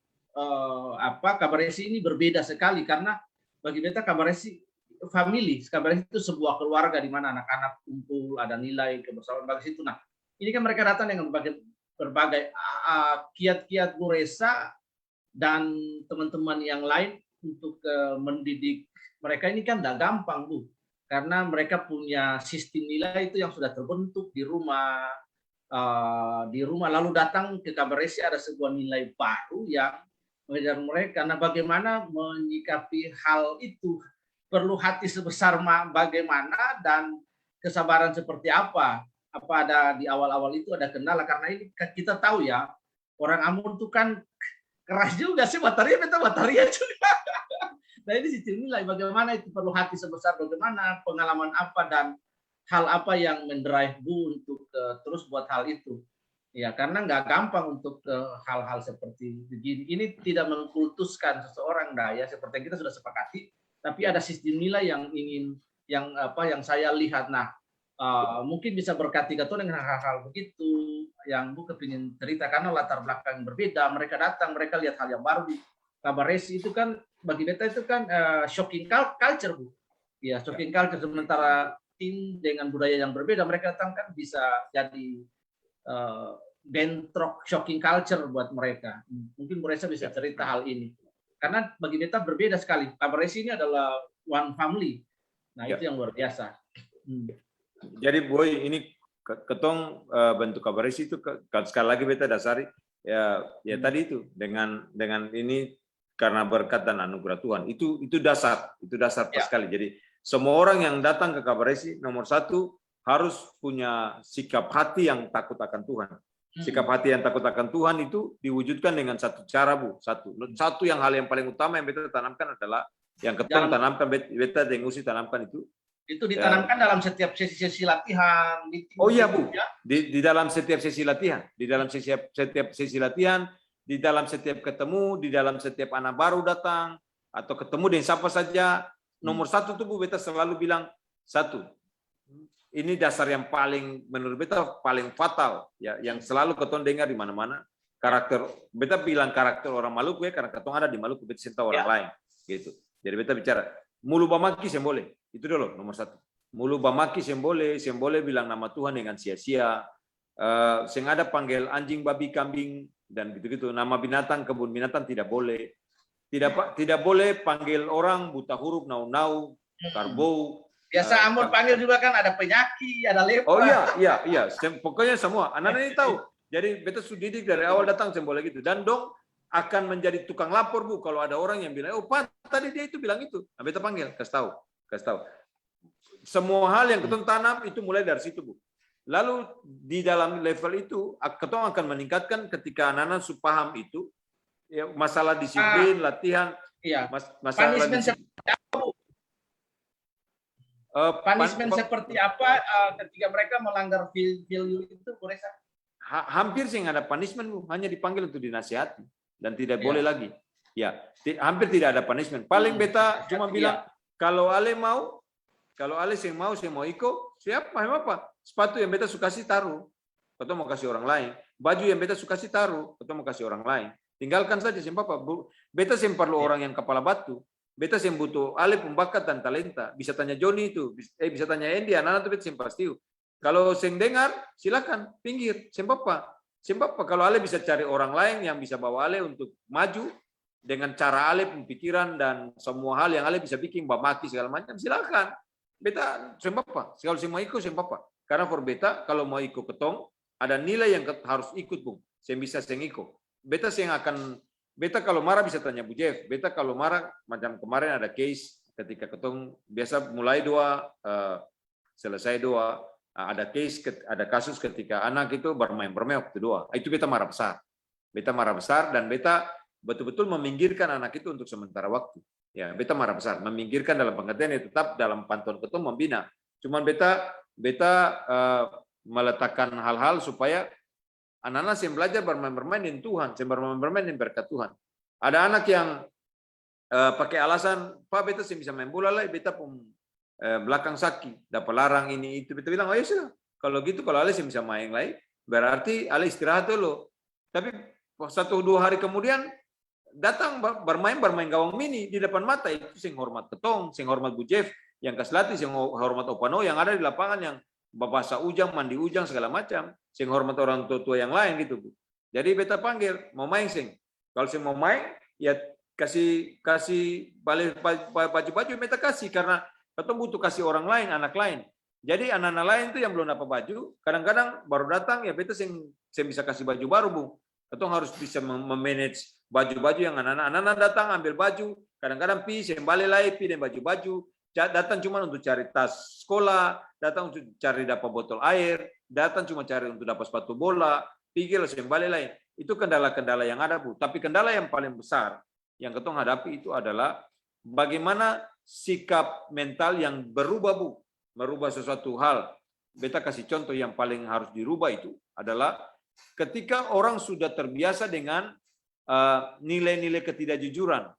Kabaresi ini berbeda sekali, karena bagi beta Kabaresi family, Kabaresi itu sebuah keluarga di mana anak-anak kumpul, ada nilai kebersamaan bagi situ. Nah, ini kan mereka datang dengan berbagai kiat-kiat Bu Resa dan teman-teman yang lain untuk mendidik mereka. Ini kan tidak gampang, Bu, karena mereka punya sistem nilai itu yang sudah terbentuk di rumah, lalu datang ke Kabaresi ada sebuah nilai baru yang mengajar mereka. Nah, bagaimana menyikapi hal itu? Perlu hati sebesar bagaimana dan kesabaran seperti apa? Apa ada di awal-awal itu ada kendala? Karena ini kita tahu ya, orang Ambon itu kan keras juga sih, bataria juga. Nah, ini sistem nilai, bagaimana itu perlu hati sebesar bagaimana, pengalaman apa dan hal apa yang mendrive Bu untuk terus buat hal itu. Ya, karena nggak gampang untuk hal-hal seperti begini. Ini tidak mengkultuskan seseorang, ya, seperti yang kita sudah sepakati, tapi ada sistem nilai yang ingin yang saya lihat. Nah, mungkin bisa berkati Gatot dengan hal-hal begitu yang Bu kepingin cerita, karena latar belakang yang berbeda. Mereka datang, mereka lihat hal yang baru di Kabaresi itu kan bagi beta itu kan shocking culture, Bu. Ya, shocking culture, sementara tim dengan budaya yang berbeda, mereka datang kan bisa jadi bentrok shocking culture buat mereka. Mungkin Bu Resa bisa cerita hal ini. Karena bagi beta berbeda sekali. Kabaresi ini adalah one family. Nah, itu yang luar biasa. Jadi Boy, ini ketong bentuk Kabaresi itu sekali lagi beta dasari ya tadi itu dengan ini karena berkat dan anugerah Tuhan. Itu dasar sekali. Jadi semua orang yang datang ke Kabaresi nomor satu harus punya sikap hati yang takut akan Tuhan. Sikap hati yang takut akan Tuhan itu diwujudkan dengan satu cara, Bu. Satu yang hal yang paling utama yang beta tanamkan adalah yang ketong tanamkan, beta dengusi tanamkan itu. Itu ditanamkan dalam setiap sesi latihan. Oh iya, Bu. Di dalam setiap sesi latihan, di dalam setiap ketemu, di dalam setiap anak baru datang atau ketemu dengan siapa saja, nomor satu tuh Bu, beta selalu bilang satu. Ini dasar yang paling menurut beta paling fatal ya, yang selalu ketong dengar di mana-mana. Beta bilang karakter orang Maluku ya, karena ketong ada di Maluku, beta cinta orang lain gitu. Jadi beta bicara mulu bamaki semboleh, itu dulu nomor satu. Mulu bamaki semboleh bilang nama Tuhan dengan sia-sia. Sing ada panggil anjing, babi, kambing dan gitu-gitu. Nama binatang, kebun binatang tidak boleh. Tidak boleh panggil orang buta huruf, nau-nau, karbau. Biasa Ambon panggil juga kan ada penyakit, ada lepra. Oh iya. Pokoknya semua anak-anak ini tahu. Jadi beta sudah didik dari awal datang semboleh gitu. Dan dong akan menjadi tukang lapor, Bu, kalau ada orang yang bilang, oh Pak, tadi dia itu bilang itu. Nah, beta panggil, kasih tahu. Semua hal yang ketong tanam itu mulai dari situ, Bu. Lalu di dalam level itu ketong akan meningkatkan ketika anak-anak paham itu ya, masalah disiplin, latihan, masalah disiplin. Punishment seperti apa ketika mereka melanggar value itu, Bu Resa? Hampir sih nggak ada punishment, Bu. Hanya dipanggil untuk dinasihati dan tidak boleh lagi. Ya, hampir tidak ada punishment. Paling beta cuma bilang kalau Ale sih mau ikut, siapa apa? Sepatu yang beta suka sih taruh, atau mau kasih orang lain. Baju yang beta suka sih taruh, atau mau kasih orang lain. Tinggalkan saja sih apa. Beta sih perlu orang yang kepala batu. Beta sih butuh Ale pembakat dan talenta. Bisa tanya Joni itu, bisa tanya Andy, anak-anak itu beta sih pasti. Kalau sing dengar, silakan pinggir, sempapa. Kalau Ale bisa cari orang lain yang bisa bawa Ale untuk maju dengan cara Ale pemikiran dan semua hal yang Ale bisa bikin bamaki segala macam, silakan. Beta sempapa. Kalau sih mau ikut sempapa. Karena for beta kalau mau ikut ketong ada nilai yang harus ikut, Bung. Saya bisa ikut. Beta sih akan kalau marah bisa tanya Bu Jeff. Beta kalau marah macam kemarin ada case ketika ketong biasa mulai doa selesai doa. Ada kasus ketika anak itu bermain waktu doa. Itu beta marah besar. Dan beta betul-betul meminggirkan anak itu untuk sementara waktu. Ya, beta marah besar. Meminggirkan dalam pengertian tetap dalam pantauan ketong membina. Cuman beta meletakkan hal-hal supaya anak-anak yang belajar bermain dengan Tuhan, yang bermain dengan berkat Tuhan. Ada anak yang pakai alasan, Pak beta sih bisa main bola lah, beta pun belakang sakit, dapat larang ini itu. Beta bilang, oh ya sudah. Kalau gitu, kalau Ale bisa main lagi, berarti Ale istirahat dulu. Tapi 1-2 hari kemudian datang bermain gawang mini di depan mata. Itu sing hormat ketong, sing hormat Bu Jeff, yang Kaslati, sing hormat Opano yang ada di lapangan, yang babasa ujang, mandi ujang segala macam, sing hormat orang tua yang lain gitu Bu. Jadi beta panggil, mau main sing. Kalau sing mau main, ya kasih balik baju-baju beta kasih, karena ketong butuh kasih orang lain, anak lain. Jadi anak-anak lain itu yang belum dapat baju, kadang-kadang baru datang, ya beta sing bisa kasih baju baru Bu. Ketong harus bisa memanage baju-baju yang anak-anak datang ambil baju, kadang-kadang balik lagi dan baju-baju, datang cuma untuk cari tas sekolah, datang untuk cari dapat botol air, datang cuma cari untuk dapat sepatu bola, pikir balik lagi. Itu kendala-kendala yang ada Bu. Tapi kendala yang paling besar yang ketong hadapi itu adalah bagaimana sikap mental yang berubah Bu, merubah sesuatu hal. Beta kasih contoh yang paling harus dirubah itu adalah ketika orang sudah terbiasa dengan nilai-nilai ketidakjujuran.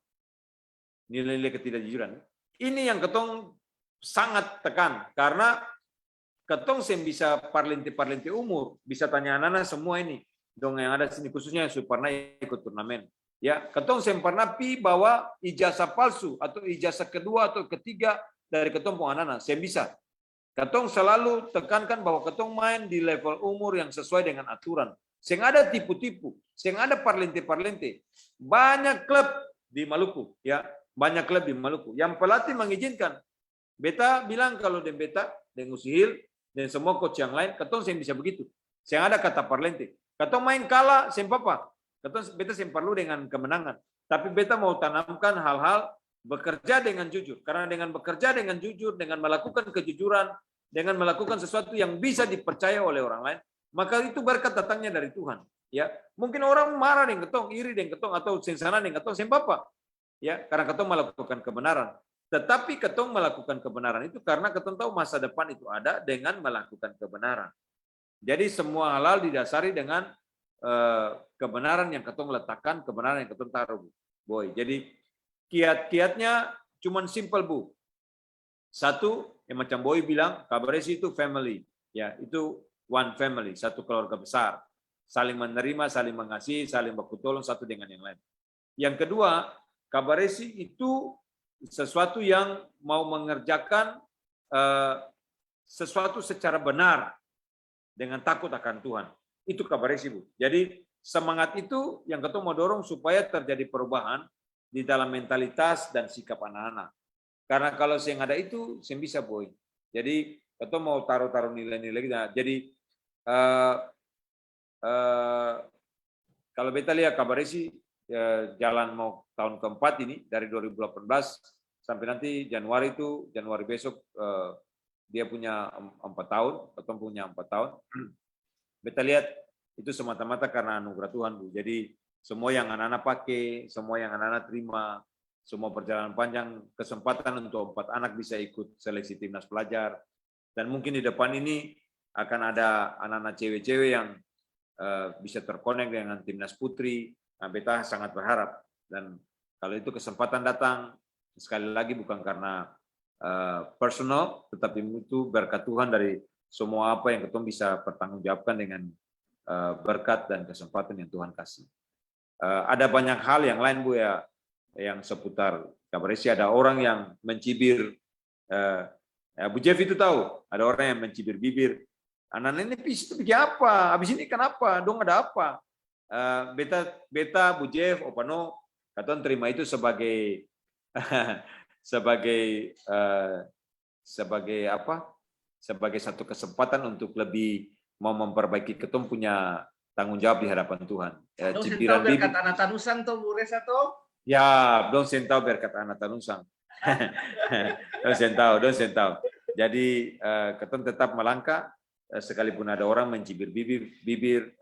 Nilai-nilai ketidakjujuran. Ini yang ketong sangat tekan, karena ketong sem bisa parlente-parlente umur, bisa tanya anak-anak semua ini, dong yang ada sini khususnya yang sudah pernah ikut turnamen. Ya, ketong sem pernah bawa ijazah palsu atau ijazah kedua atau ketiga dari ketong pun anak-anak, sem bisa. Ketong selalu tekankan bahwa ketong main di level umur yang sesuai dengan aturan. Seng ada tipu-tipu, seng ada parlente-parlente. Banyak klub di Maluku, ya, banyak klub di Maluku yang pelatih mengizinkan. Beta bilang kalau dan beta, dan Usihil, dan semua coach yang lain, ketong seng bisa begitu. Seng ada kata parlente. Ketong main kalah, seng apa. Ketong beta seng perlu dengan kemenangan. Tapi beta mau tanamkan hal-hal bekerja dengan jujur. Karena dengan bekerja dengan jujur, dengan melakukan kejujuran, dengan melakukan sesuatu yang bisa dipercaya oleh orang lain, maka itu berkat datangnya dari Tuhan. Ya, mungkin orang marah dengan ketong, iri dengan ketong, atau sengsana dengan ketong, seng apa. Ya, karena ketong melakukan kebenaran. Tetapi ketong melakukan kebenaran itu karena ketong tahu masa depan itu ada dengan melakukan kebenaran. Jadi semua hal didasari dengan kebenaran yang ketong letakkan, kebenaran yang ketong taruh, Boy. Jadi kiat-kiatnya cuman simple Bu. Satu, yang macam Boy bilang, Kabaresi itu family, ya itu one family, satu keluarga besar, saling menerima, saling mengasihi, saling baku tolong satu dengan yang lain. Yang kedua, Kabaresi itu sesuatu yang mau mengerjakan sesuatu secara benar dengan takut akan Tuhan. Itu Kabaresi Bu. Jadi semangat itu yang ketong mau dorong supaya terjadi perubahan di dalam mentalitas dan sikap anak-anak. Karena kalau yang ada itu, yang bisa Boy. Jadi ketong mau taruh nilai-nilai kita. Jadi kalau beta lihat Kabaresi jalan mau tahun keempat ini dari 2018 sampai nanti Januari besok dia punya 4 tahun, ketong punya 4 tahun. Beta lihat itu semata-mata karena anugerah Tuhan Bu. Jadi semua yang anak-anak pakai, semua yang anak-anak terima, semua perjalanan panjang, kesempatan untuk 4 anak bisa ikut seleksi timnas pelajar. Dan mungkin di depan ini akan ada anak-anak cewek-cewek yang bisa terkonek dengan timnas putri. Nah, beta sangat berharap. Dan kalau itu kesempatan datang, sekali lagi bukan karena personal, tetapi itu berkat Tuhan dari semua apa yang ketong bisa pertanggungjawabkan dengan berkat dan kesempatan yang Tuhan kasih. Ada banyak hal yang lain Bu ya, yang seputar Kabaresi. Ada orang yang mencibir, Bu Jeff itu tahu, ada orang yang mencibir bibir. Anak-anak ini itu bikin apa? Habis ini kenapa? Dong ada apa? Beta, Bu Jeff, Opano, katong terima itu sebagai sebagai apa? Sebagai satu kesempatan untuk lebih mau memperbaiki, ketong punya tanggung jawab di hadapan Tuhan. Ya, cibiran bibir. Berkat anak tanusang tuh Bu Resa tuh. Ya, dong sentau berkat anak tanusang. Dong sentau. Jadi ketong tetap melangkah sekalipun ada orang mencibir bibir.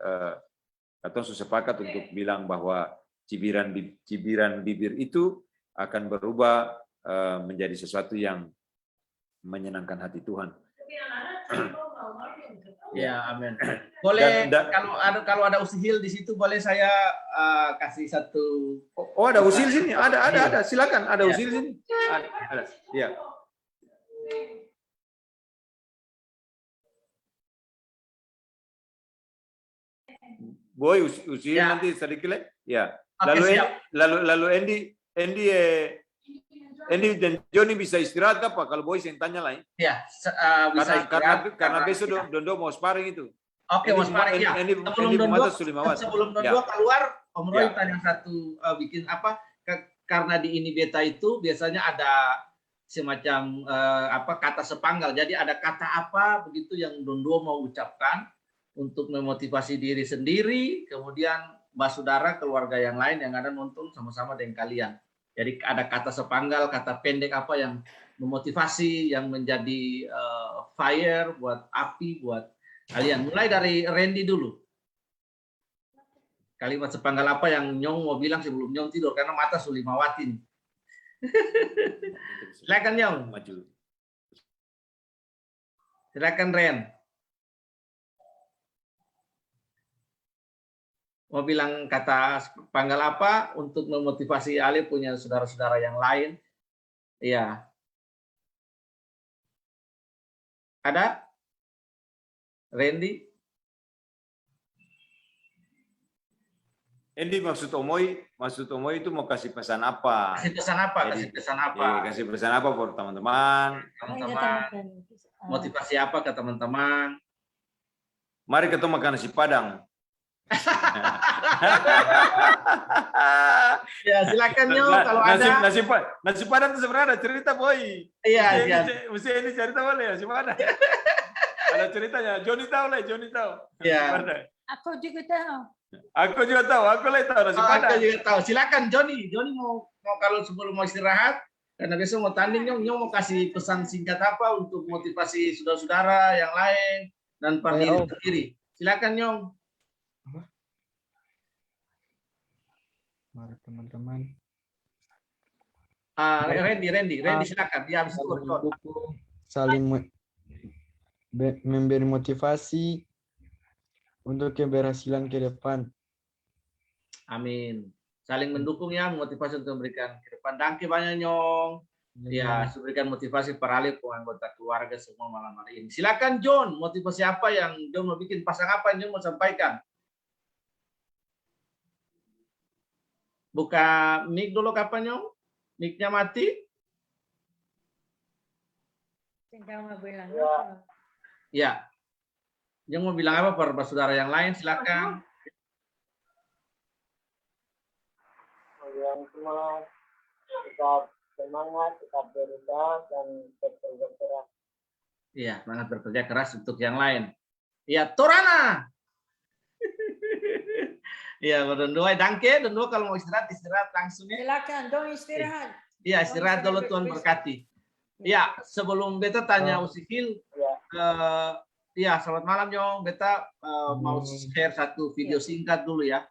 Ketong sepakat untuk bilang bahwa cibiran bibir itu akan berubah menjadi sesuatu yang menyenangkan hati Tuhan. Ya, amin. Boleh kalau ada Usihil di situ, boleh saya kasih satu. Oh, ada Usil sini. Ada. Silakan. Ada Usil sini. Ada. Iya. Boy usia nanti sedikit lagi. Ya. Lalu Andy dan Johnny bisa istirahat apa? Kalau Boy yang tanya lain. Ya, bisa karena besok Dondo mau sparring itu. Oke, mau sparring ya. Sebelum Dondo keluar, Om Roy tanya satu bikin apa? Karena di ini beta itu biasanya ada semacam kata sepanggal. Jadi ada kata apa begitu yang Dondo mau ucapkan untuk memotivasi diri sendiri, kemudian saudara, keluarga yang lain yang ada nonton sama-sama dengan kalian. Jadi ada kata sepanggal, kata pendek apa yang memotivasi, yang menjadi fire buat api buat kalian. Mulai dari Randy dulu. Kalimat sepanggal apa yang Nyong mau bilang sebelum Nyong tidur, karena mata sulimawatin. Silakan Nyong. Silakan Ren. Mau bilang kata panggal apa untuk memotivasi Ali punya saudara-saudara yang lain? Iya. Ada? Randy? Andy, maksud Omoy itu mau kasih pesan apa? Kasih pesan apa? Kasih pesan apa buat teman-teman? Motivasi apa ke teman-teman? Mari kita makan nasi Padang. Ya, silakan Nyo kalau ada. Nasi Padang itu sebenarnya ada cerita, Boy. Iya. Mesti ini cerita boleh nasi Padang. Ada ceritanya. Johnny tahu. Iya. Aku juga tahu. Aku tahu nasi Padang. Aku juga tahu. Silakan Johnny. Johnny mau kalau sebelum mau istirahat, karena besok mau tanding, Nyong mau kasih pesan singkat apa untuk motivasi saudara-saudara yang lain dan diri sendiri. Silakan Nyong. Mari teman-teman. Randy silakan. Dia habis itu saling memberi motivasi untuk keberhasilan ke depan. Amin. Saling mendukung ya, motivasi untuk memberikan ke depan. Danke banyak Nyong. Ya, berikan motivasi para ahli anggota keluarga semua malam hari ini. Silakan John, motivasi apa yang John mau bikin, pasang apa yang John mau sampaikan? Buka mic dulu kapan Nyong? Mic-nya mati? Ya. Yang mau bilang apa para saudara yang lain, silakan. Yang semua tetap semangat, tetap berusaha dan bekerja keras. Iya, semangat bekerja keras untuk yang lain. Iya, Torana. Iya, berdua. Danke, Dondo kalau mau istirahat langsung ya. Silakan, Don istirahat. Iya, istirahat dulu Tuhan berkati. Iya, sebelum beta tanya Usikil, iya, selamat malam Nyong. Beta mau share satu video singkat dulu ya.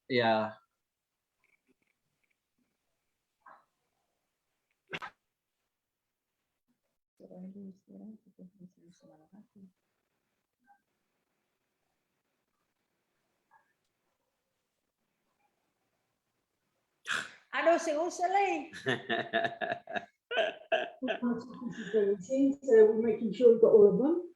Iya. Aduh, usah lagi. So we're making sure we've got all of them.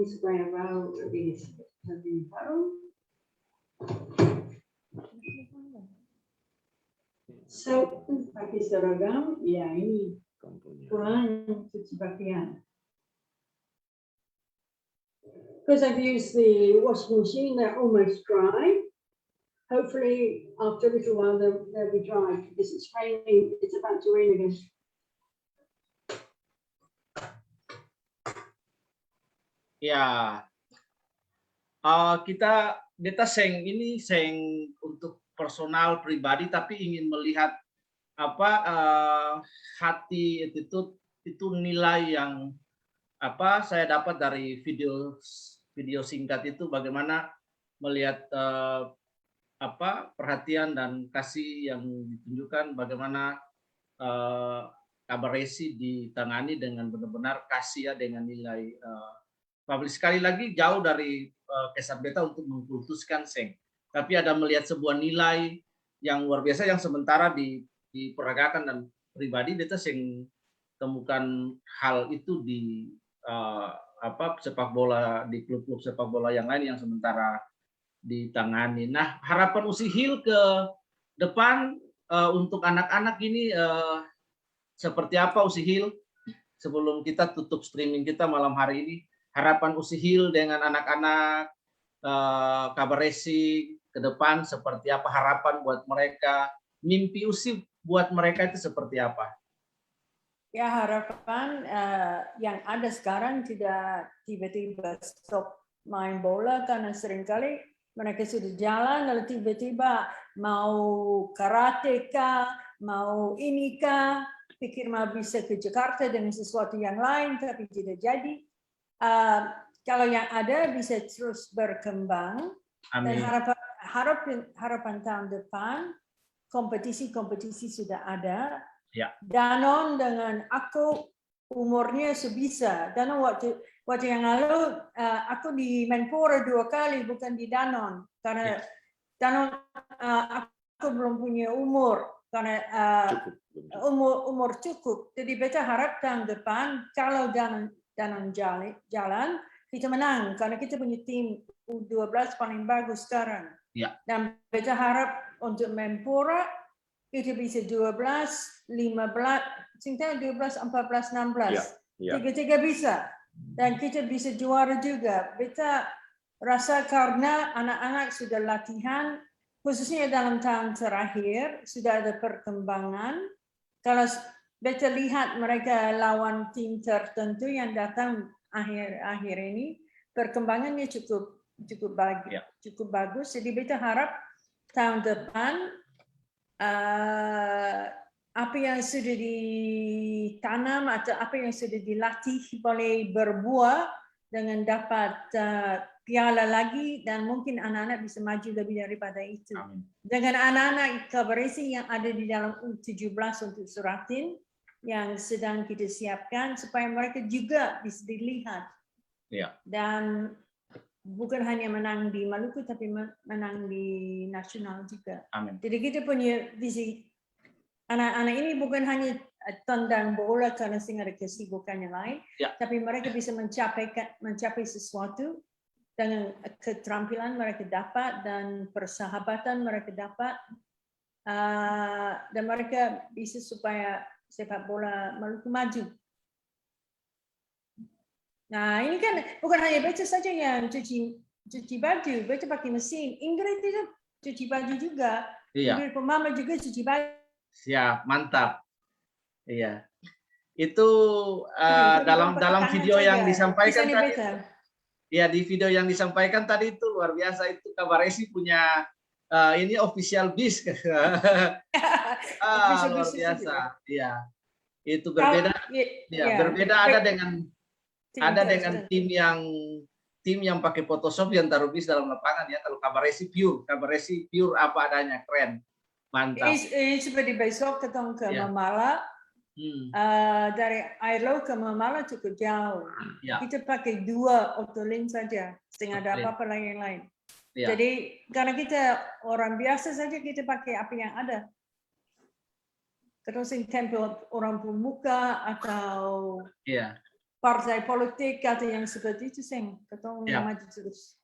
Spray around this so pakai seragam ya ini kurang cuci pakaian because I've used the washing machine, they're almost dry, hopefully after a little while they'll be dry because it's raining. It's about to rain again. Ya, kita seng untuk personal pribadi, tapi ingin melihat hati itu nilai yang saya dapat dari video singkat itu, bagaimana melihat perhatian dan kasih yang ditunjukkan, bagaimana Kabaresi ditangani dengan benar-benar kasih ya, dengan nilai sekali lagi jauh dari kesan beta untuk mengkultuskan seng, tapi ada melihat sebuah nilai yang luar biasa yang sementara di peragakan dan pribadi beta seng temukan hal itu di sepak bola, di klub-klub sepak bola yang lain yang sementara ditangani. Nah, harapan Usihil ke depan untuk anak-anak ini seperti apa Usihil? Sebelum kita tutup streaming kita malam hari ini, harapan Usihil dengan anak-anak Kabaresi ke depan seperti apa? Harapan buat mereka, mimpi Usi buat mereka itu seperti apa? Ya, harapan yang ada sekarang tidak tiba-tiba stop main bola, karena seringkali mereka sudah jalan lalu tiba-tiba mau karate kah, mau ini kah, pikir mau bisa ke Jakarta dengan sesuatu yang lain tapi tidak jadi. Kalau yang ada bisa terus berkembang. Amin. Dan harapan tahun depan kompetisi sudah ada. Ya. Danon dengan aku umurnya sebisa. Danon waktu yang lalu aku di Menpora 2 kali, bukan di Danon, karena Danon aku belum punya umur, karena umur cukup. Jadi beta harap tahun depan kalau Danon jalan kita menang, karena kita punya tim U12 paling bagus sekarang. Ya. Dan beta harap untuk Menpora kita bisa 12, 15, 12, 14, 16. Tiga-tiga bisa. Dan kita bisa juara juga. Beta rasa karena anak-anak sudah latihan, khususnya dalam tahun terakhir, sudah ada perkembangan. Kalau beta lihat mereka lawan tim tertentu yang datang akhir ini, perkembangannya cukup bagus. Jadi beta harap tahun depan apa yang sudah ditanam atau apa yang sudah dilatih boleh berbuah dengan dapat piala lagi, dan mungkin anak-anak bisa maju lebih daripada itu. Amin. Dengan anak-anak Kabaresi yang ada di dalam U17 untuk Suratin yang sedang kita siapkan supaya mereka juga bisa dilihat. Ya. Dan bukan hanya menang di Maluku, tapi menang di nasional juga. Amin. Jadi kita punya visi, anak-anak ini bukan hanya tendang bola karena ada kesibukan yang lain, tapi mereka bisa mencapai sesuatu dengan keterampilan mereka dapat dan persahabatan mereka dapat, dan mereka bisa supaya sepak bola Maluku maju. Nah, ini kan bukan hanya beta saja yang cuci baju, beta pakai mesin. Ingrid itu cuci baju juga. Iya. Ingrid pemama juga cuci baju. Siap, mantap. Iya. Itu dalam video yang disampaikan tadi. Iya, di video yang disampaikan tadi itu luar biasa, itu Kabaresi punya ini official bis. Luar biasa. Iya. Itu berbeda. Berbeda ada dengan tim yang pakai Photoshop yang taruh bis dalam lapangan ya. Kalau Kabaresi pure apa adanya, keren, mantap. Ini seperti besok ketemu ke Mamala, dari Airlo ke Mamala cukup jauh. Kita pakai 2 Otolin saja, setengah ada apa-apa yang lain. Jadi karena kita orang biasa saja, kita pakai apa yang ada. Terus tempel orang pemuka atau partai politik atau yang seperti itu, ketemu maju terus.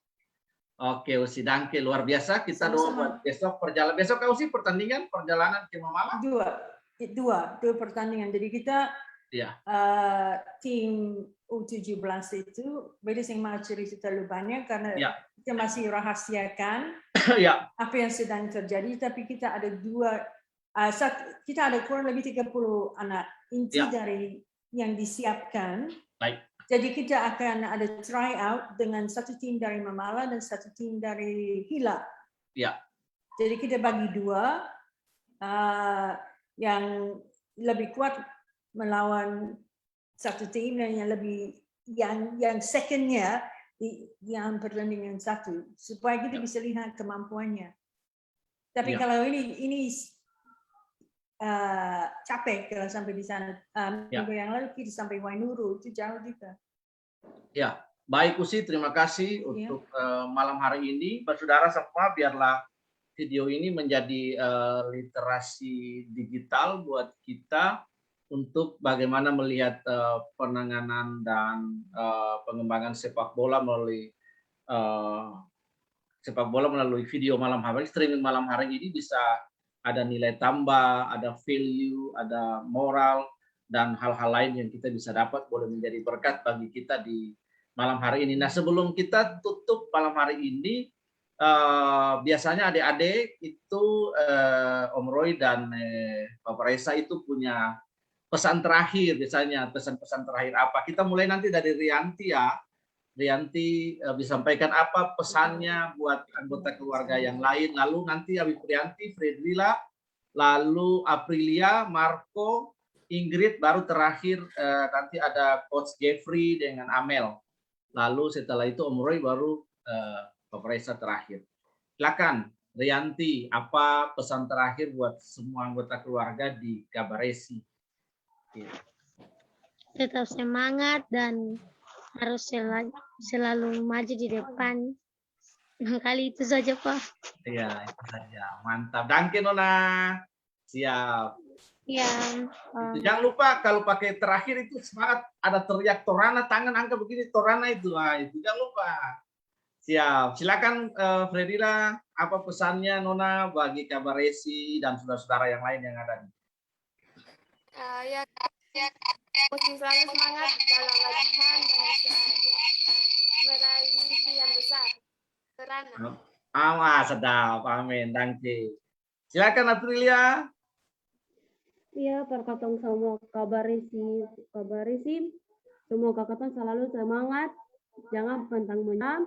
Oke, Usi Dangke, luar biasa. Kita doa buat besok perjalanan. Besok kau sih pertandingan perjalanan ke Mamala? Dua pertandingan. Jadi kita tim U17 itu beda yang mau cerita terlalu banyak karena kita masih rahasiakan. Ya. apa yang sedang terjadi, tapi kita ada kita ada kurang lebih 30 anak inti dari yang disiapkan. Baik. Jadi kita akan ada try out dengan satu tim dari Mamala dan satu tim dari Hila. Ya. Jadi kita bagi dua, yang lebih kuat melawan satu tim dan yang lebih yang secondnya yang pertandingan satu, supaya kita bisa lihat kemampuannya. Tapi kalau ini capek kalau sampai di sana. Minggu yang lalu kita sampai Wainuru, itu jauh juga. Ya, baik Usi, terima kasih untuk malam hari ini. Saudara semua, biarlah video ini menjadi literasi digital buat kita untuk bagaimana melihat penanganan dan pengembangan sepak bola melalui video malam hari, streaming malam hari ini bisa ada nilai tambah, ada value, ada moral, dan hal-hal lain yang kita bisa dapat boleh menjadi berkat bagi kita di malam hari ini. Nah, sebelum kita tutup malam hari ini, biasanya adik-adik itu Om Roy dan Bapak Reza itu punya pesan terakhir, biasanya pesan-pesan terakhir apa. Kita mulai nanti dari Rianti ya. Rianti bisa sampaikan apa pesannya buat anggota keluarga yang lain. Lalu nanti habis Rianti, Fredrila, lalu Aprilia, Marco, Ingrid, baru terakhir nanti ada Coach Jeffrey dengan Amel. Lalu setelah itu Om Roy, baru Bapak Reza terakhir. Silakan Rianti, apa pesan terakhir buat semua anggota keluarga di Kabaresi? Tetap semangat dan harus selalu maju di depan. Kali itu saja, Pak. Iya, itu saja. Mantap. Danke, Nona. Siap. Iya. Jangan lupa kalau pakai terakhir itu semangat, ada teriak Torana, tangan angkat begini, Torana itu. Nah, itu jangan lupa. Siap. Silakan Fredila, apa pesannya Nona bagi Kabaresi dan saudara-saudara yang lain yang ada? Mesti selalu semangat dalam latihan dan bisa meraih mimpi yang besar. Terana. Sedap. Amin. Danke. Silakan Aprilia. Iya, perkataan semua Kabaresi, semoga kakak selalu semangat, jangan pantang menyerah.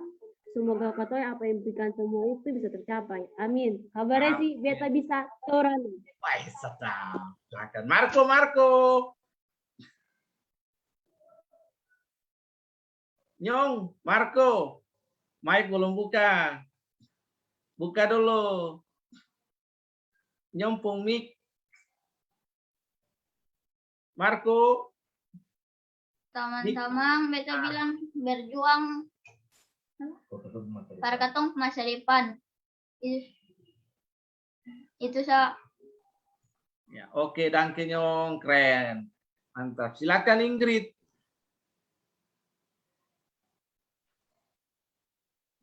Semoga kakak apa yang impikan semua itu bisa tercapai. Amin. Kabaresi, beta bisa toran. Baik, sedap. Silakan Marco. Nyong, Marco, mic belum buka. Buka dulu. Nyompong mic. Marco. Teman-teman, beta bilang berjuang para katong masa depan. Itu sa. Ya, oke, danke Nyong, keren. Mantap. Silakan Ingrid.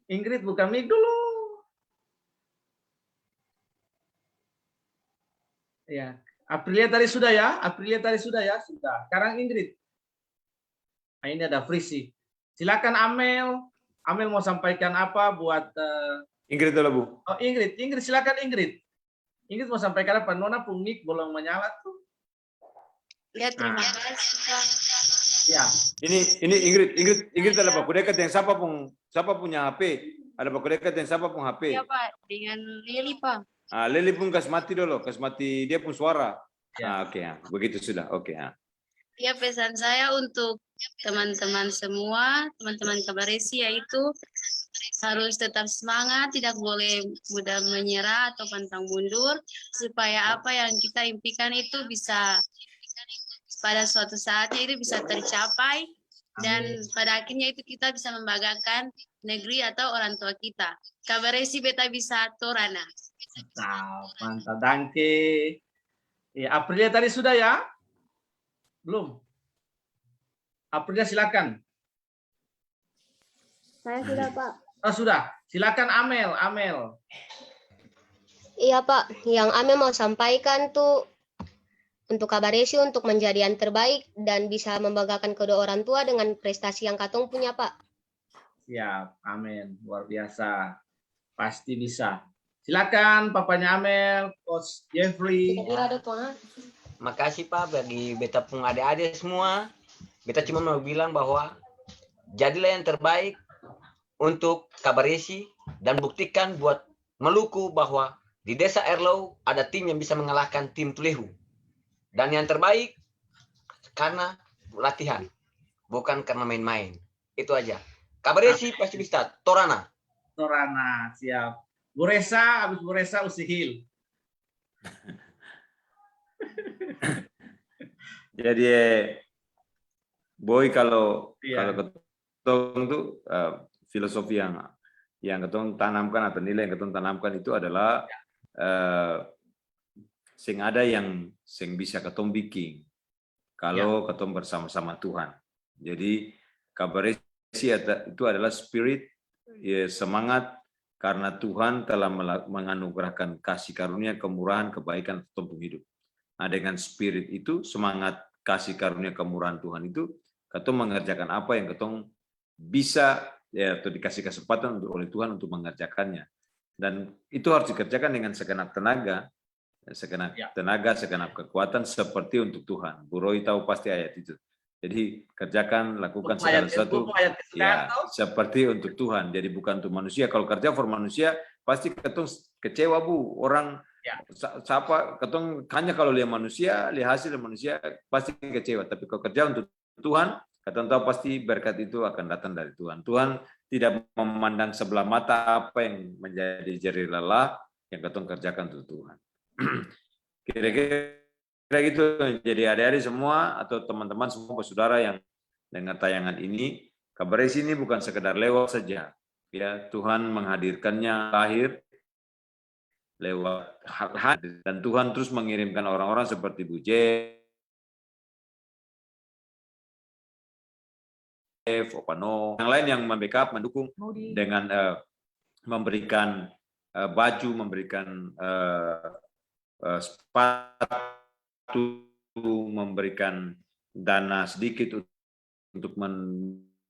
Ingrid, buka mic dulu. Ya, Aprilia tadi sudah ya? Sudah. Sekarang Ingrid. Nah, ini ada Frisi. Silakan Amel. Amel mau sampaikan apa buat Ingrid dulu, Bu. Oh, Ingrid silakan Ingrid. Ingrid mau sampaikan apa? Nona pungik belum menyala tuh. Ya, terima kasih, Pak. Ya. Ini Ingrid ada Pak dekat yang siapa punya HP? Ada Pak dekat yang siapa pun HP? Iya, Pak, dengan Lili, Pak. Lili pun kasih mati dulu, kasih mati dia pun suara. Ya. Oke, begitu sudah. Oke. Ya, pesan saya untuk teman-teman semua, teman-teman Kabaresi, yaitu harus tetap semangat, tidak boleh mudah menyerah atau pantang mundur, supaya apa yang kita impikan itu bisa pada suatu saatnya itu bisa tercapai. Dan pada akhirnya itu kita bisa membanggakan negeri atau orang tua kita. Kabaresi beta bisa torana. Mantap, danke. Ya, Aprilia tadi sudah ya? Belum? Aprilia silakan. Saya sudah, Pak. Oh, sudah. Silakan Amel. Iya, Pak. Yang Amel mau sampaikan tuh untuk Kabaresi untuk menjadi yang terbaik dan bisa membanggakan kedua orang tua dengan prestasi yang katong punya, Pak. Siap, amin. Luar biasa. Pasti bisa. Silakan Papanya Amel, Coach Jeffrey. Makasih Pak bagi beta pun adik-adik semua. Beta cuma mau bilang bahwa jadilah yang terbaik untuk Kabaresi dan buktikan buat Maluku bahwa di Desa Erlau ada tim yang bisa mengalahkan tim Tulehu. Dan yang terbaik karena latihan, bukan karena main-main. Itu aja. Kabaresi pasti bisa. Torana. Torana, siap. Bu Resa, habis Bu Resa Usihil. Jadi Boy kalau ketong tuh filosofi yang ketong tanamkan atau nilai yang ketong tanamkan itu adalah sing ada yang sing bisa ketong bikin kalau ketong bersama-sama Tuhan. Jadi Kabaresi itu adalah spirit semangat karena Tuhan telah menganugerahkan kasih karunia, kemurahan, kebaikan ketong hidup. Nah, dengan spirit itu, semangat kasih karunia kemurahan Tuhan itu, ketong mengerjakan apa yang ketong bisa atau dikasih kesempatan oleh Tuhan untuk mengerjakannya. Dan itu harus dikerjakan dengan segenap tenaga, segenap kekuatan seperti untuk Tuhan. Bu Roy tahu pasti ayat itu. Jadi kerjakan, lakukan segala sesuatu seperti untuk Tuhan. Jadi bukan untuk manusia. Kalau kerja for manusia, pasti ketong kecewa Bu. Orang siapa ketong hanya kalau lihat manusia, lihat hasil manusia pasti kecewa. Tapi kalau kerja untuk Tuhan, ketong tahu pasti berkat itu akan datang dari Tuhan. Tuhan tidak memandang sebelah mata apa yang menjadi jeri lelah yang ketong kerjakan untuk Tuhan. Kira-kira gitu. Jadi adik-adik semua atau teman-teman semua saudara yang dengar tayangan ini, Kabaresi ini bukan sekedar lewat saja. Ya, Tuhan menghadirkannya lahir lewat hal dan Tuhan terus mengirimkan orang-orang seperti Bu Jeff, Opano, yang lain yang membackup, mendukung dengan memberikan baju, memberikan sepatu, memberikan dana sedikit untuk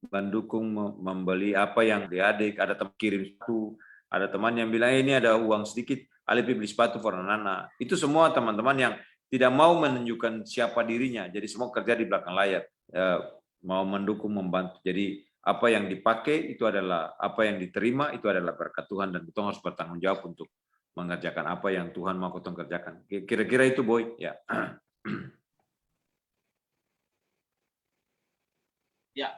mendukung, membeli apa yang adik-adik, ada teman kirim sepatu, ada teman yang bilang ini ada uang sedikit, Alip beli sepatu for anak-anak. Itu semua teman-teman yang tidak mau menunjukkan siapa dirinya, jadi semua kerja di belakang layar, mau mendukung, membantu. Jadi apa yang dipakai itu adalah, apa yang diterima itu adalah berkat Tuhan, dan kita harus bertanggung jawab untuk mengerjakan apa yang Tuhan mau kita kerjakan. Kira-kira itu Boy, ya. Ya.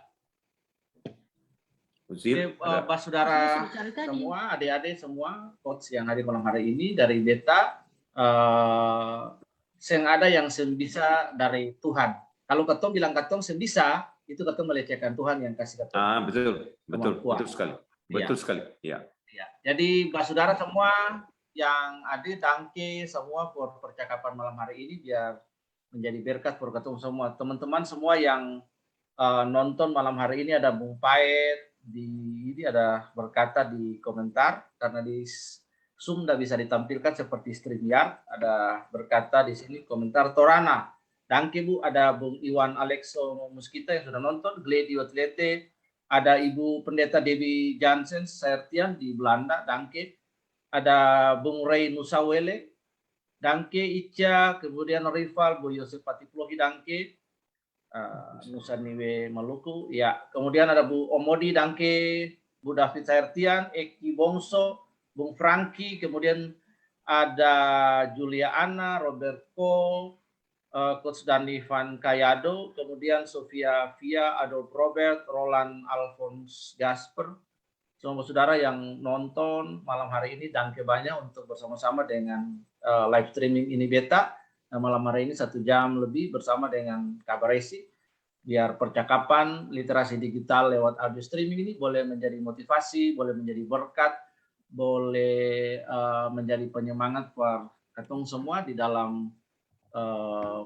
Jadi, Pak Saudara semua, adik-adik semua, coach yang hadir malam hari ini dari Beta, yang ada yang bisa dari Tuhan. Kalau ketong bilang ketong bisa, itu ketong melecehkan Tuhan yang kasih ketong. Betul sekali, betul sekali. Ya. Jadi Pak Saudara semua yang hadir, tangke semua for percakapan malam hari ini biar menjadi berkat for ketong semua. Teman-teman semua yang nonton malam hari ini, ada Bung Paet, ini ada berkata di komentar karena di Zoom tidak bisa ditampilkan seperti StreamYard, ada berkata di sini komentar Torana. Danke Bu, ada Bung Iwan Alexo Muskita yang sudah nonton, Gledio Atlete, ada Ibu Pendeta Debbie Jansen Sertian di Belanda, danke. Ada Bung Ray Nusawele, danke. Ica, kemudian Rival, Bu Yosef Patiplohi, danke. Nusa Niwe Maluku, ya. Kemudian ada Bu Omodi, danke. Bu David Saertian, Eki Bongso, Bung Franky, kemudian ada Julia Ana, Robert Ko, Coach Dani Van Kayado, kemudian Sofia Via, Adolf Robert, Roland Alphonse Gasper. Semua saudara yang nonton malam hari ini, danke banyak untuk bersama-sama dengan live streaming ini Beta. Malam hari ini 1 jam lebih bersama dengan Kabaresi, biar percakapan literasi digital lewat audio streaming ini boleh menjadi motivasi, boleh menjadi berkat, boleh menjadi penyemangat buat ketong semua di dalam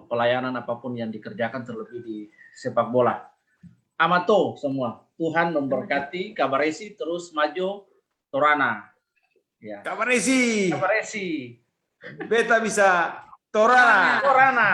pelayanan apapun yang dikerjakan, terlebih di sepak bola. Amato semua, Tuhan memberkati, Kabaresi terus maju, Torana. Ya. Kabaresi. Kabaresi. Beta bisa Torana. Torana.